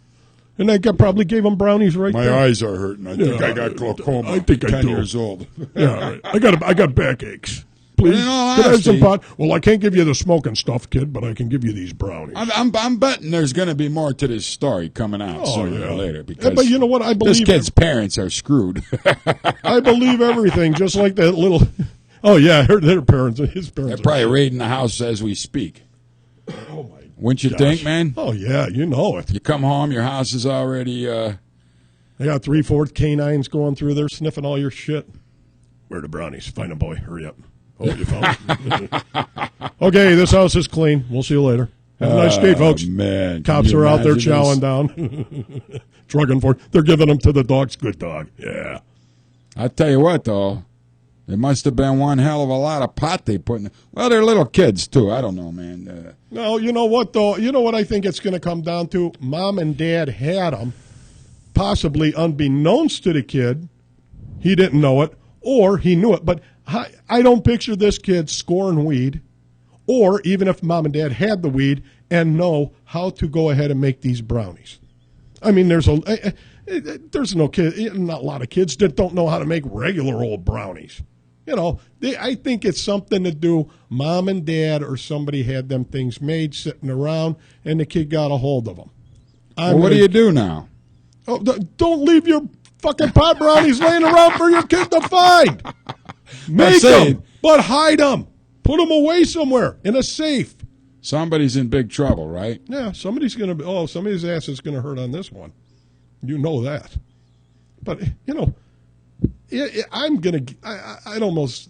And that guy probably gave him brownies right there. My eyes are hurting. I think I got glaucoma. I think I 10 do. years old. Yeah, right. I got backaches. Please, in all can I have some honesty, pot? Well, I can't give you the smoking stuff, kid, but I can give you these brownies. I'm betting there's going to be more to this story coming out sooner or later. Because but you know what? I believe this kid's parents are screwed. I believe everything, just like that little. Oh yeah, their parents, his parents. They're probably raiding the house as we speak. Oh my. Wouldn't you think, man? Oh, yeah, you know it. You come home, your house is already... They got 3/4 canines going through there sniffing all your shit. Where are the brownies? Find them, boy. Hurry up. Oh, you found them. Okay, this house is clean. We'll see you later. Have a nice day, folks. Man. Cops are out there chowing down. Drugging for it. They're giving them to the dogs. Good dog. Yeah. I tell you what, though. There must have been one hell of a lot of pot they put in. Well, they're little kids, too. I don't know, man. No, you know what, though? You know what I think it's going to come down to? Mom and Dad had them, possibly unbeknownst to the kid. He didn't know it, or he knew it. But I don't picture this kid scoring weed, or even if Mom and Dad had the weed and know how to go ahead and make these brownies. I mean, there's no kid, not a lot of kids that don't know how to make regular old brownies. You know, I think it's something to do. Mom and Dad or somebody had them things made sitting around, and the kid got a hold of them. Well, what do you do now? Oh, don't leave your fucking pot brownies laying around for your kid to find. Make them, but hide them. Put them away somewhere in a safe. Somebody's in big trouble, right? Yeah, somebody's ass is going to hurt on this one. You know that. But, you know, I'd almost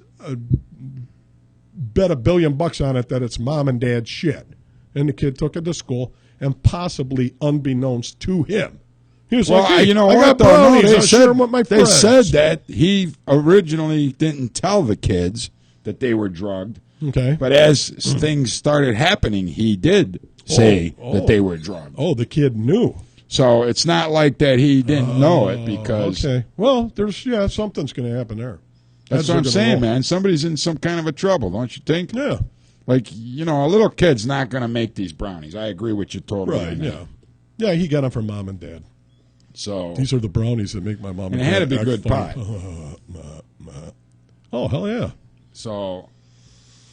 bet $1 billion on it that it's Mom and Dad's shit. And the kid took it to school, and possibly unbeknownst to him. He was like, hey, you know I what? got brownies. I'll share them with my they friends. said that he originally didn't tell the kids that they were drugged. Okay. But as things started happening, he did say that they were drugged. Oh, the kid knew. So it's not like that he didn't know it because... Okay. Well, something's going to happen there. That's what I'm saying, man. Somebody's in some kind of a trouble, don't you think? Yeah. Like, you know, a little kid's not going to make these brownies. I agree with you totally. Right, yeah. Yeah, he got them from Mom and Dad. So these are the brownies that make my mom and it had to be good pie. Oh, hell yeah. So,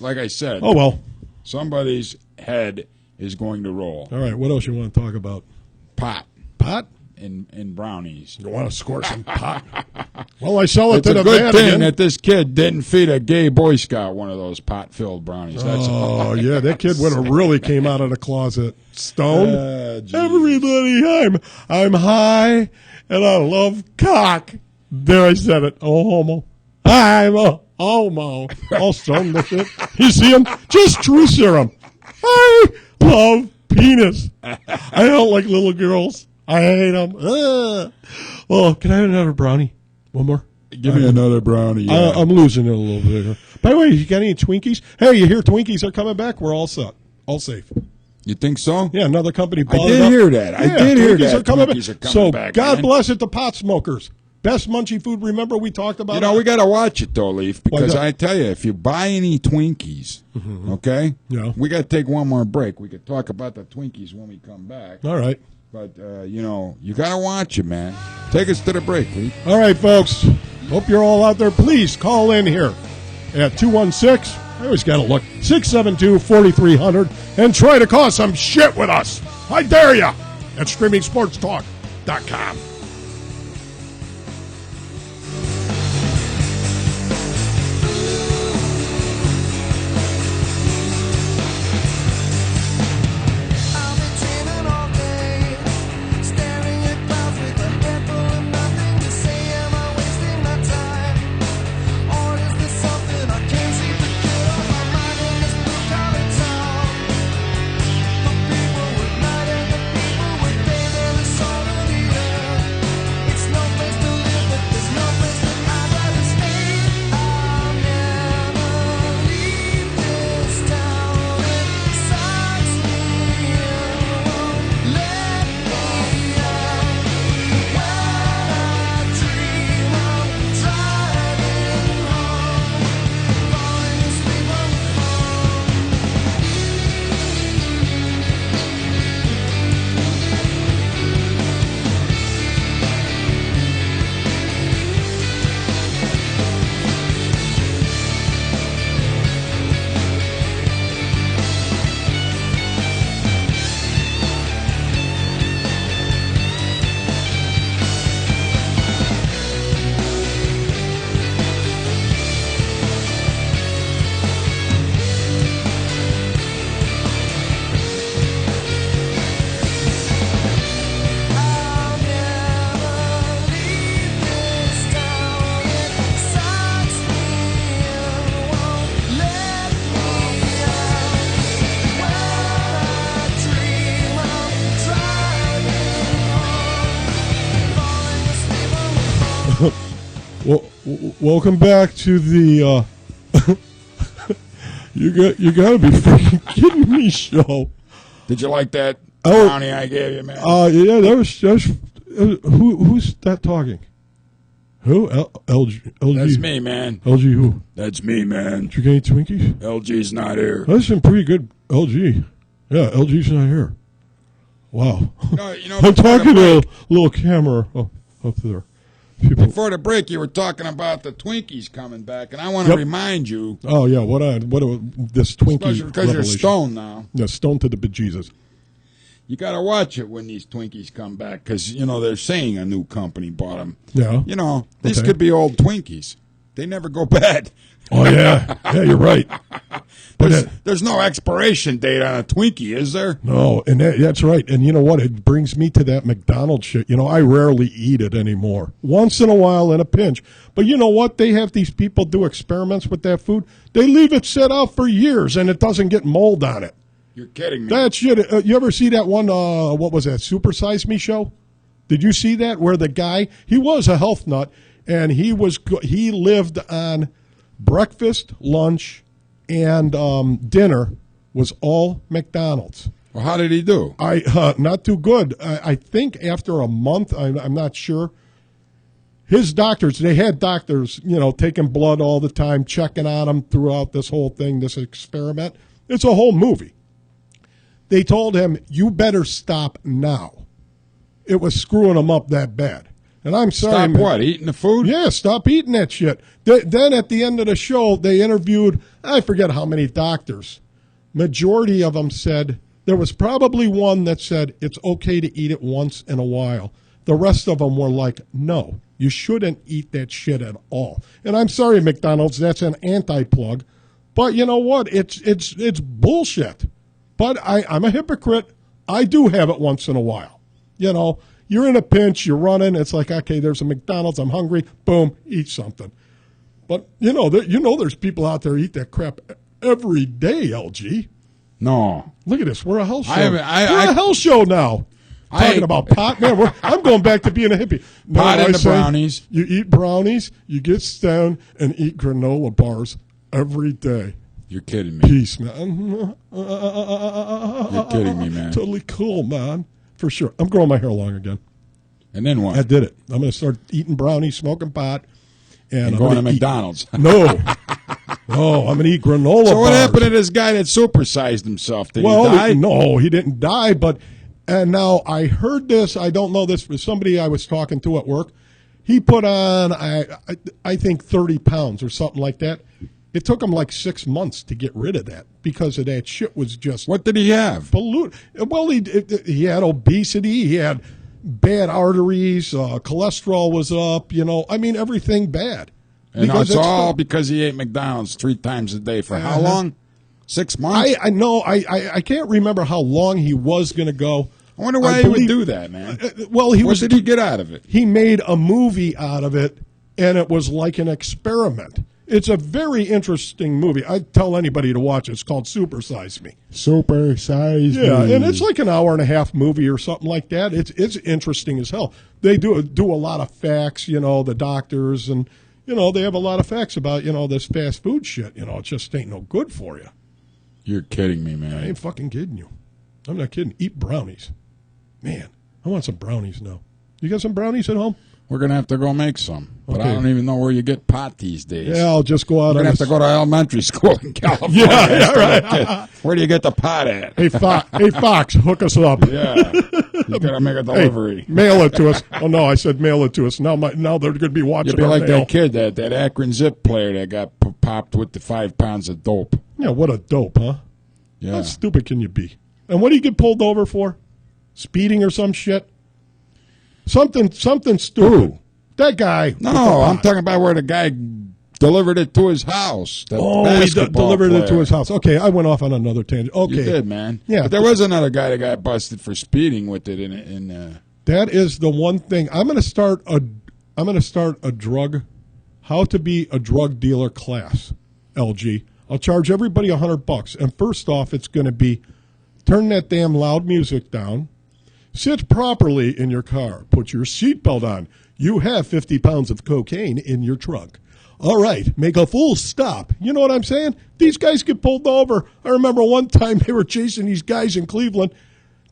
like I said... Oh, well. Somebody's head is going to roll. All right, what else you want to talk about? Pot. Pot? In brownies. You want to score some pot? Well, I sell it to the It's a good thing again. that this kid didn't feed a gay Boy Scout one of those pot-filled brownies. Yeah, that kid would have really came out of the closet stoned. Everybody, I'm high, and I love cock. There, I said it. Oh, homo. I'm a homo. All stoned and shit. You see him? Just true serum. I love penis. I don't like little girls. I hate them. Well, can I have another brownie? One more? Give me another brownie. Yeah. I'm losing it a little bit here. By the way, you got any Twinkies? Hey, you hear Twinkies are coming back? We're all set. All safe. You think so? Yeah, another company I bought did it up. hear that. I did hear that. Twinkies are coming back. So, God man. bless it to pot smokers. Best munchy food. Remember we talked about it? We got to watch it, though, Leaf, because I tell you, if you buy any Twinkies, okay, we got to take one more break. We could talk about the Twinkies when we come back. All right. But, you got to watch it, man. Take us to the break, Leaf. All right, folks. Hope you're all out there. Please call in here at 216, I always got to look, 672-4300, and try to cause some shit with us. I dare ya at StreamingSportsTalk.com. Welcome back to the you gotta be freaking kidding me show. Did you like that brownie I gave you, man? Yeah, that was who's that talking? Who? LG? That's me, man. LG who? That's me, man. Did you get any Twinkies? LG's not here. That's some pretty good LG. Yeah, LG's not here. Wow. I'm talking to a little camera up there. People. Before the break, you were talking about the Twinkies coming back, and I want to remind you. Oh yeah, what this Twinkie? Because you're stoned now. Yeah, stoned to the bejesus. You got to watch it when these Twinkies come back, because they're saying a new company bought them. Yeah. These could be old Twinkies. They never go bad. Oh yeah, yeah, you're right. There's no expiration date on a Twinkie, is there? No, and that's right. And you know what? It brings me to that McDonald's shit. I rarely eat it anymore. Once in a while in a pinch. But you know what? They have these people do experiments with that food. They leave it set out for years, and it doesn't get mold on it. You're kidding me. That shit. You ever see that one, what was that, Super Size Me show? Did you see that? Where the guy, he was a health nut, and he lived on breakfast, lunch, and dinner was all McDonald's. Well, how did he do? Not too good. I think after a month, I'm not sure. His doctors, they had doctors, taking blood all the time, checking on him throughout this whole thing, this experiment. It's a whole movie. They told him, you better stop now. It was screwing him up that bad. And I'm sorry. Stop what? Eating the food? Yeah, stop eating that shit. Then at the end of the show, they interviewed, I forget how many doctors. Majority of them said, there was probably one that said it's okay to eat it once in a while. The rest of them were like, no, you shouldn't eat that shit at all. And I'm sorry, McDonald's, that's an anti-plug. But you know what? It's bullshit. But I'm a hypocrite. I do have it once in a while. You're in a pinch, you're running, it's like, okay, there's a McDonald's, I'm hungry, boom, eat something. But, there's people out there eat that crap every day, LG. No. Look at this. We're a health show. We're a health show now. Talking about pot, man. I'm going back to being a hippie. Pot and the brownies. You eat brownies, you get stoned, and eat granola bars every day. You're kidding me. Peace, man. You're kidding me, man. Totally cool, man. For sure. I'm growing my hair long again. And then what? I did it. I'm going to start eating brownies, smoking pot. And going to McDonald's. No, I'm going to eat granola So what bars. happened to this guy that supersized himself? Did he die? No, he didn't die. And now I heard this. I don't know this, but somebody I was talking to at work, he put on, I think, 30 pounds or something like that. It took him like 6 months to get rid of that because of that shit was just. What did he have? Well, he had obesity. He had bad arteries. Cholesterol was up. Everything bad. And it's all because he ate McDonald's 3 times a day for how long? 6 months? I know. I can't remember how long he was going to go. I wonder why he would do that, man. What did he get out of it? He made a movie out of it, and it was like an experiment. It's a very interesting movie. I'd tell anybody to watch it. It's called Supersize Me. Supersize Me. Yeah, and it's like an hour-and-a-half movie or something like that. It's interesting as hell. They do a lot of facts, the doctors, and, they have a lot of facts about, this fast food shit. It just ain't no good for you. You're kidding me, man. I ain't fucking kidding you. I'm not kidding. Eat brownies. Man, I want some brownies now. You got some brownies at home? We're going to have to go make some. But I don't even know where you get pot these days. Yeah, I'll just go out. We're going to have to go to elementary school in California. Yeah, right. Where do you get the pot at? Hey, Fox, hook us up. Yeah. You got to make a delivery. Hey, mail it to us. Oh, no, I said mail it to us. Now they're going to be watching You'll be our like mail. that kid, that Akron Zip player that got popped with the 5 pounds of dope. Yeah, what a dope, huh? Yeah. How stupid can you be? And what do you get pulled over for? Speeding or some shit? Something stupid. Ooh. That guy. No, I'm talking about where the guy delivered it to his house. He delivered it to his house. Okay, I went off on another tangent. Okay. You did, man. Yeah. But there was another guy that got busted for speeding with it That is the one thing. I'm going to start a drug, how to be a drug dealer class, LG. I'll charge everybody $100. And first off, it's going to be turn that damn loud music down, sit properly in your car, put your seatbelt on. You have 50 pounds of cocaine in your trunk. All right, make a full stop. You know what I'm saying? These guys get pulled over. I remember one time they were chasing these guys in Cleveland.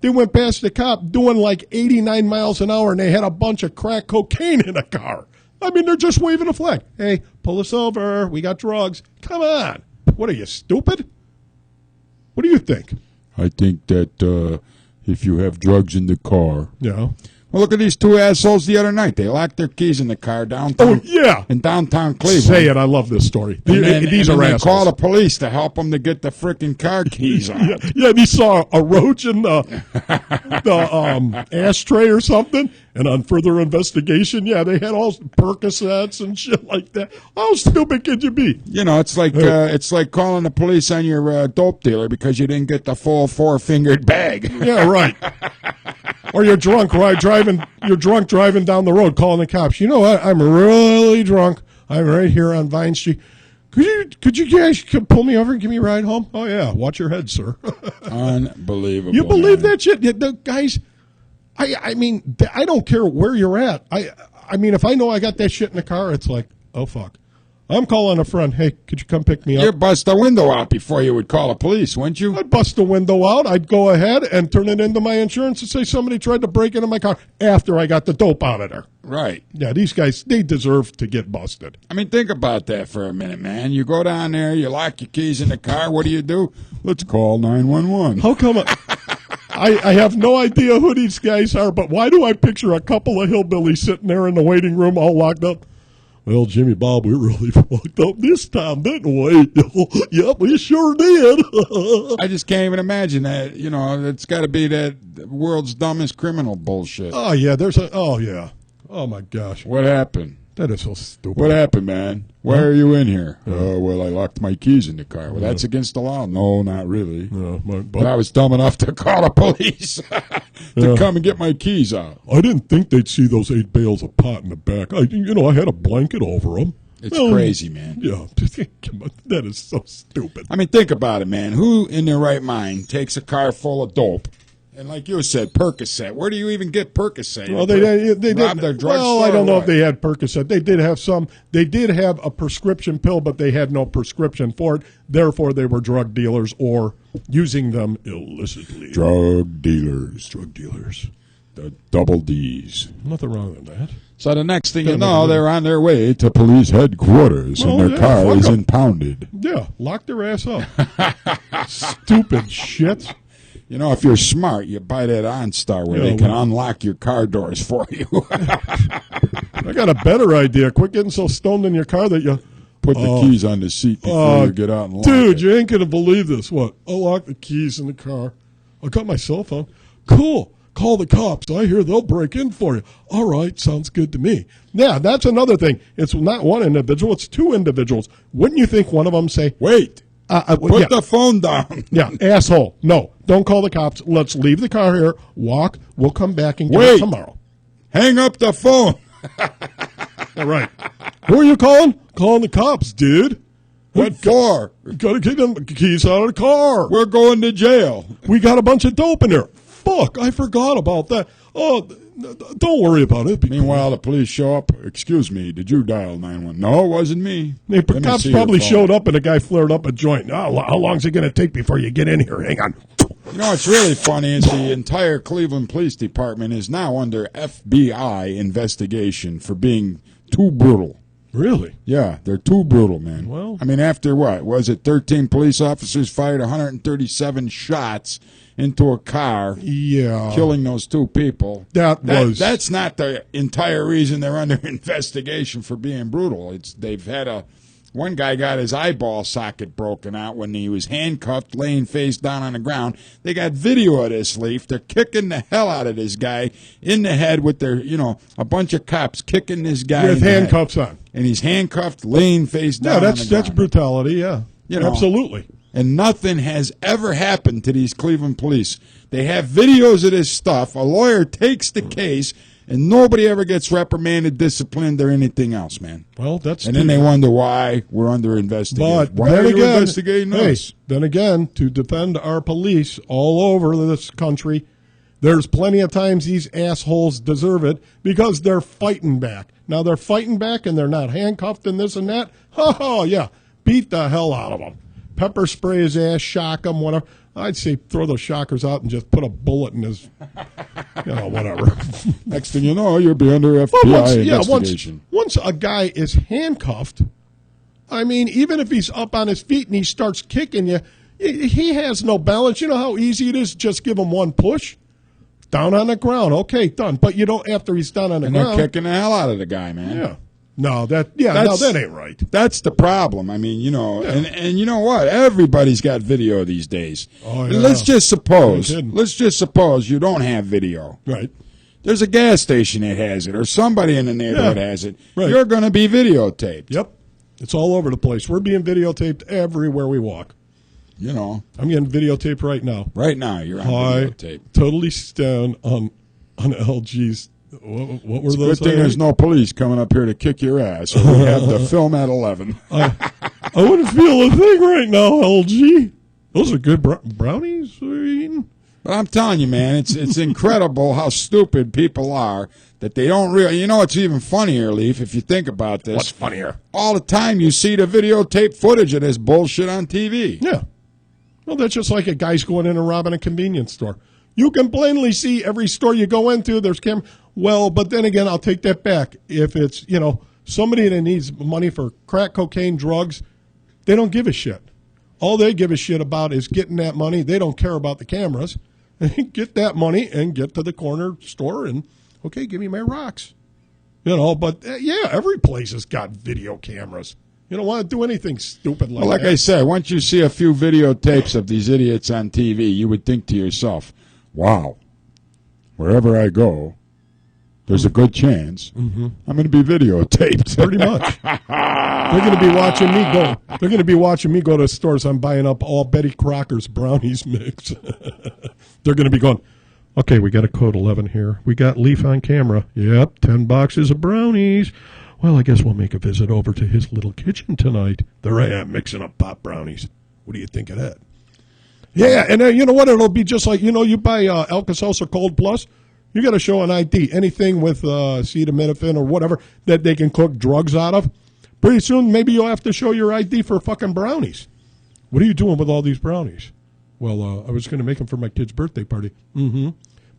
They went past the cop doing like 89 miles an hour, and they had a bunch of crack cocaine in the car. I mean, they're just waving a flag. Hey, pull us over. We got drugs. Come on. What are you, stupid? What do you think? I think that if you have drugs in the car. Yeah. Well, look at these 2 assholes the other night. They locked their keys in the car downtown. Oh, yeah. In downtown Cleveland. Say it. I love this story. These are they assholes. call the police to help them to get the freaking car keys out. Yeah, they saw a roach in the ashtray or something, and on further investigation, they had all Percocets and shit like that. How stupid could you be? It's like calling the police on your dope dealer because you didn't get the full 4-fingered bag. Yeah, right. Or you're drunk, You're drunk driving down the road, calling the cops. You know what? I'm really drunk. I'm right here on Vine Street. Could you guys pull me over and give me a ride home? Oh yeah, watch your head, sir. Unbelievable. You believe that shit? The guys. I mean, I don't care where you're at. I mean, if I know I got that shit in the car, it's like, oh fuck. I'm calling a friend. Hey, could you come pick me up? You'd bust the window out before you would call the police, wouldn't you? I'd bust the window out. I'd go ahead and turn it into my insurance and say somebody tried to break into my car after I got the dope out of there. Right. Yeah, these guys, they deserve to get busted. I mean, think about that for a minute, man. You go down there, you lock your keys in the car. What do? Let's call 911. How come? I have no idea who these guys are, but why do I picture a couple of hillbillies sitting there in the waiting room all locked up? Well, Jimmy Bob, we really fucked up this time, didn't we? Yep, we sure did. I just can't even imagine that. It's got to be that world's dumbest criminal bullshit. Oh, yeah, Oh, my gosh. What happened? That is so stupid. What happened, man? Why are you in here? Well, I locked my keys in the car. Well, that's against the law. No, not really. But I was dumb enough to call the police to come and get my keys out. I didn't think they'd see those 8 bales of pot in the back. I had a blanket over them. It's crazy, man. Yeah, that is so stupid. I mean, think about it, man. Who in their right mind takes a car full of dope? And like you said, Percocet. Where do you even get Percocet? Well, they did. Well, I don't know if they had Percocet. They did have some. They did have a prescription pill, but they had no prescription for it. Therefore, they were drug dealers or using them illicitly. Drug dealers. Drug dealers. The double D's. Nothing wrong with that. So the next thing you know, they're on their way to police headquarters, and their car is impounded. Yeah, lock their ass up. Stupid shit. You know, if you're smart, you buy that OnStar where they can unlock your car doors for you. I got a better idea. Quit getting so stoned in your car that you put the keys on the seat before you get out and lock Dude, it. You ain't going to believe this. What? I'll lock the keys in the car. I got my cell phone. Cool. Call the cops. I hear they'll break in for you. All right. Sounds good to me. Yeah, that's another thing. It's not one individual. It's two individuals. Wouldn't you think one of them say, wait. Put the phone down. Yeah, asshole. No, don't call the cops. Let's leave the car here, walk. We'll come back and get it tomorrow. Hang up the phone. All right. Who are you calling? Calling the cops, dude. What for? Got to get them keys out of the car. We're going to jail. We got a bunch of dope in there. Fuck, I forgot about that. Oh, don't worry about it. Meanwhile, the police show up. Excuse me, did you dial 911? No, it wasn't me. The cops probably showed up and the guy flared up a joint. Oh, how long is it going to take before you get in here? Hang on. You know what's really funny is the entire Cleveland Police Department is now under FBI investigation for being too brutal. Really? Yeah, they're too brutal, man. Well, I mean, after what? Was it 13 police officers fired 137 shots into a car, killing those two people? That's not the entire reason they're under investigation for being brutal. They've had one guy got his eyeball socket broken out when he was handcuffed, laying face down on the ground. They got video of this, Leaf. They're kicking the hell out of this guy in the head with their, a bunch of cops kicking this guy with handcuffs on. And he's handcuffed, laying face down on the ground. That's brutality, yeah. Absolutely. And nothing has ever happened to these Cleveland police. They have videos of this stuff. A lawyer takes the case, and nobody ever gets reprimanded, disciplined, or anything else, man. Well, and then they wonder why we're under investigation. But why are you investigating us? Then again, to defend our police all over this country, there's plenty of times these assholes deserve it because they're fighting back. Now, they're fighting back and they're not handcuffed and this and that. Oh, yeah. Beat the hell out of them. Pepper spray his ass, shock him, whatever. I'd say throw those shockers out and just put a bullet in his, whatever. Next thing you know, you'll be under FBI investigation. Once a guy is handcuffed, I mean, even if he's up on his feet and he starts kicking you, he has no balance. You know how easy it is? Just give him one push. Down on the ground. Okay, done. But you don't, after he's down on the ground. And they're kicking the hell out of the guy, man. Yeah. No, that ain't right. That's the problem. I mean, and you know what? Everybody's got video these days. Oh, yeah. Let's just suppose you don't have video. Right. There's a gas station that has it, or somebody in the neighborhood has it. Right. You're going to be videotaped. Yep. It's all over the place. We're being videotaped everywhere we walk. I'm getting videotaped right now. Right now, you're on videotape. Totally stoned on LG's. What were it's those? Good thing there's no police coming up here to kick your ass. Or we have the film at 11. I wouldn't feel a thing right now, LG. Those are good brownies we're eating. But I'm telling you, man, it's incredible how stupid people are that they don't really. You know, it's even funnier, Leaf, if you think about this. What's funnier? All the time you see the videotape footage of this bullshit on TV. Yeah. Well, that's just like a guy's going in and robbing a convenience store. You can plainly see every store you go into, there's camera. Well, but then again, I'll take that back. If it's, somebody that needs money for crack, cocaine, drugs, they don't give a shit. All they give a shit about is getting that money. They don't care about the cameras. Get that money and get to the corner store and, okay, give me my rocks. But, every place has got video cameras. You don't want to do anything stupid like that. Well, like I said, once you see a few videotapes of these idiots on TV, you would think to yourself, wow, wherever I go, there's a good chance I'm going to be videotaped. Pretty much. They're going to be watching me go. They're going to be watching me go to stores. I'm buying up all Betty Crocker's brownies mix. They're going to be going, okay, we got a code 11 here. We got Leaf on camera. Yep, 10 boxes of brownies. Well, I guess we'll make a visit over to his little kitchen tonight. There I am, mixing up pop brownies. What do you think of that? Yeah, and you know what? It'll be just like, you buy Alka-Seltzer Cold Plus. You got to show an ID. Anything with acetaminophen or whatever that they can cook drugs out of. Pretty soon, maybe you'll have to show your ID for fucking brownies. What are you doing with all these brownies? Well, I was going to make them for my kid's birthday party. Mm-hmm.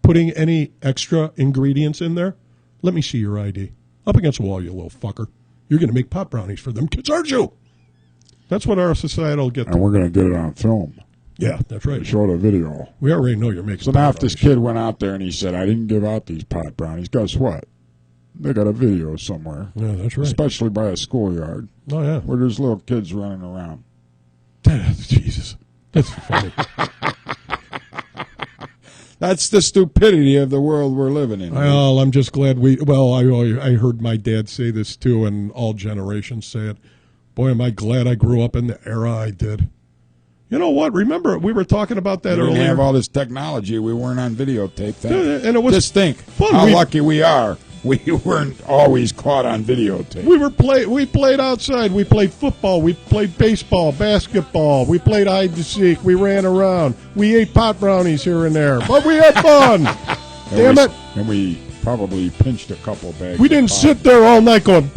Putting any extra ingredients in there? Let me see your ID. Up against the wall, you little fucker. You're going to make pop brownies for them kids, aren't you? That's what our society will get to. And we're going to get it on film. Yeah, that's right. Show the video. We already know you're making So now if this kid went out there and he said, I didn't give out these pot brownies, guess what? They got a video somewhere. Yeah, that's right. Especially by a schoolyard. Oh, yeah. Where there's little kids running around. Jesus. That's funny. That's the stupidity of the world we're living in. Well, I'm just glad I heard my dad say this too, and all generations say it. Boy, am I glad I grew up in the era I did. You know what? Remember, we were talking about that earlier. We didn't have all this technology. We weren't on videotape. And it was just think fun. How lucky we are. We weren't always caught on videotape. We played outside. We played football. We played baseball, basketball. We played hide and seek. We ran around. We ate pot brownies here and there, but we had fun. Damn it! And we probably pinched a couple bags. We didn't sit there all night going.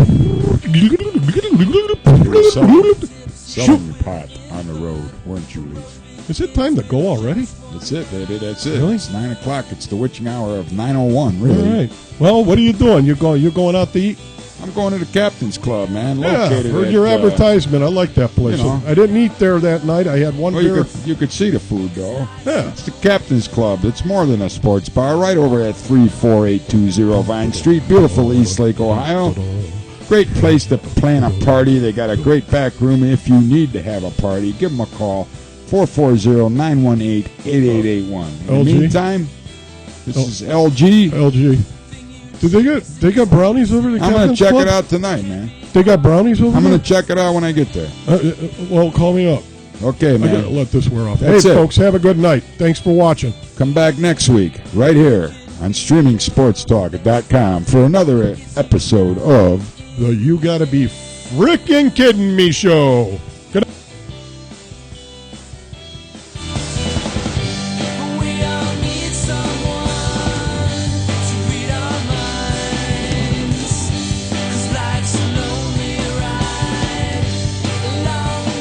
Selling pot on the road, weren't you, Lee? Is it time to go already? That's it, baby. That's it. Really? It's 9 o'clock. It's the witching hour of 9:01. Really? All right. Well, what are you doing? You're going out to eat? I'm going to the Captain's Club, man. Located heard at, your advertisement. I like that place. I didn't eat there that night. I had one beer. You could see the food, though. Yeah. It's the Captain's Club. It's more than a sports bar. Right over at 34820 Vine Street, beautiful East Lake, Ohio. Great place to plan a party. They got a great back room. If you need to have a party, give them a call. 440-918-8881. In the meantime, this is LG. LG. They got brownies over the Captain's Club? I'm going to check it out tonight, man. They got brownies over there? I'm going to check it out when I get there. Well, call me up. Okay, man. I got to let this wear off. That's hey, it. Folks, have a good night. Thanks for watching. Come back next week, right here on StreamingSportsTalk.com for another episode of the You Gotta Be Frickin' Kidding Me Show.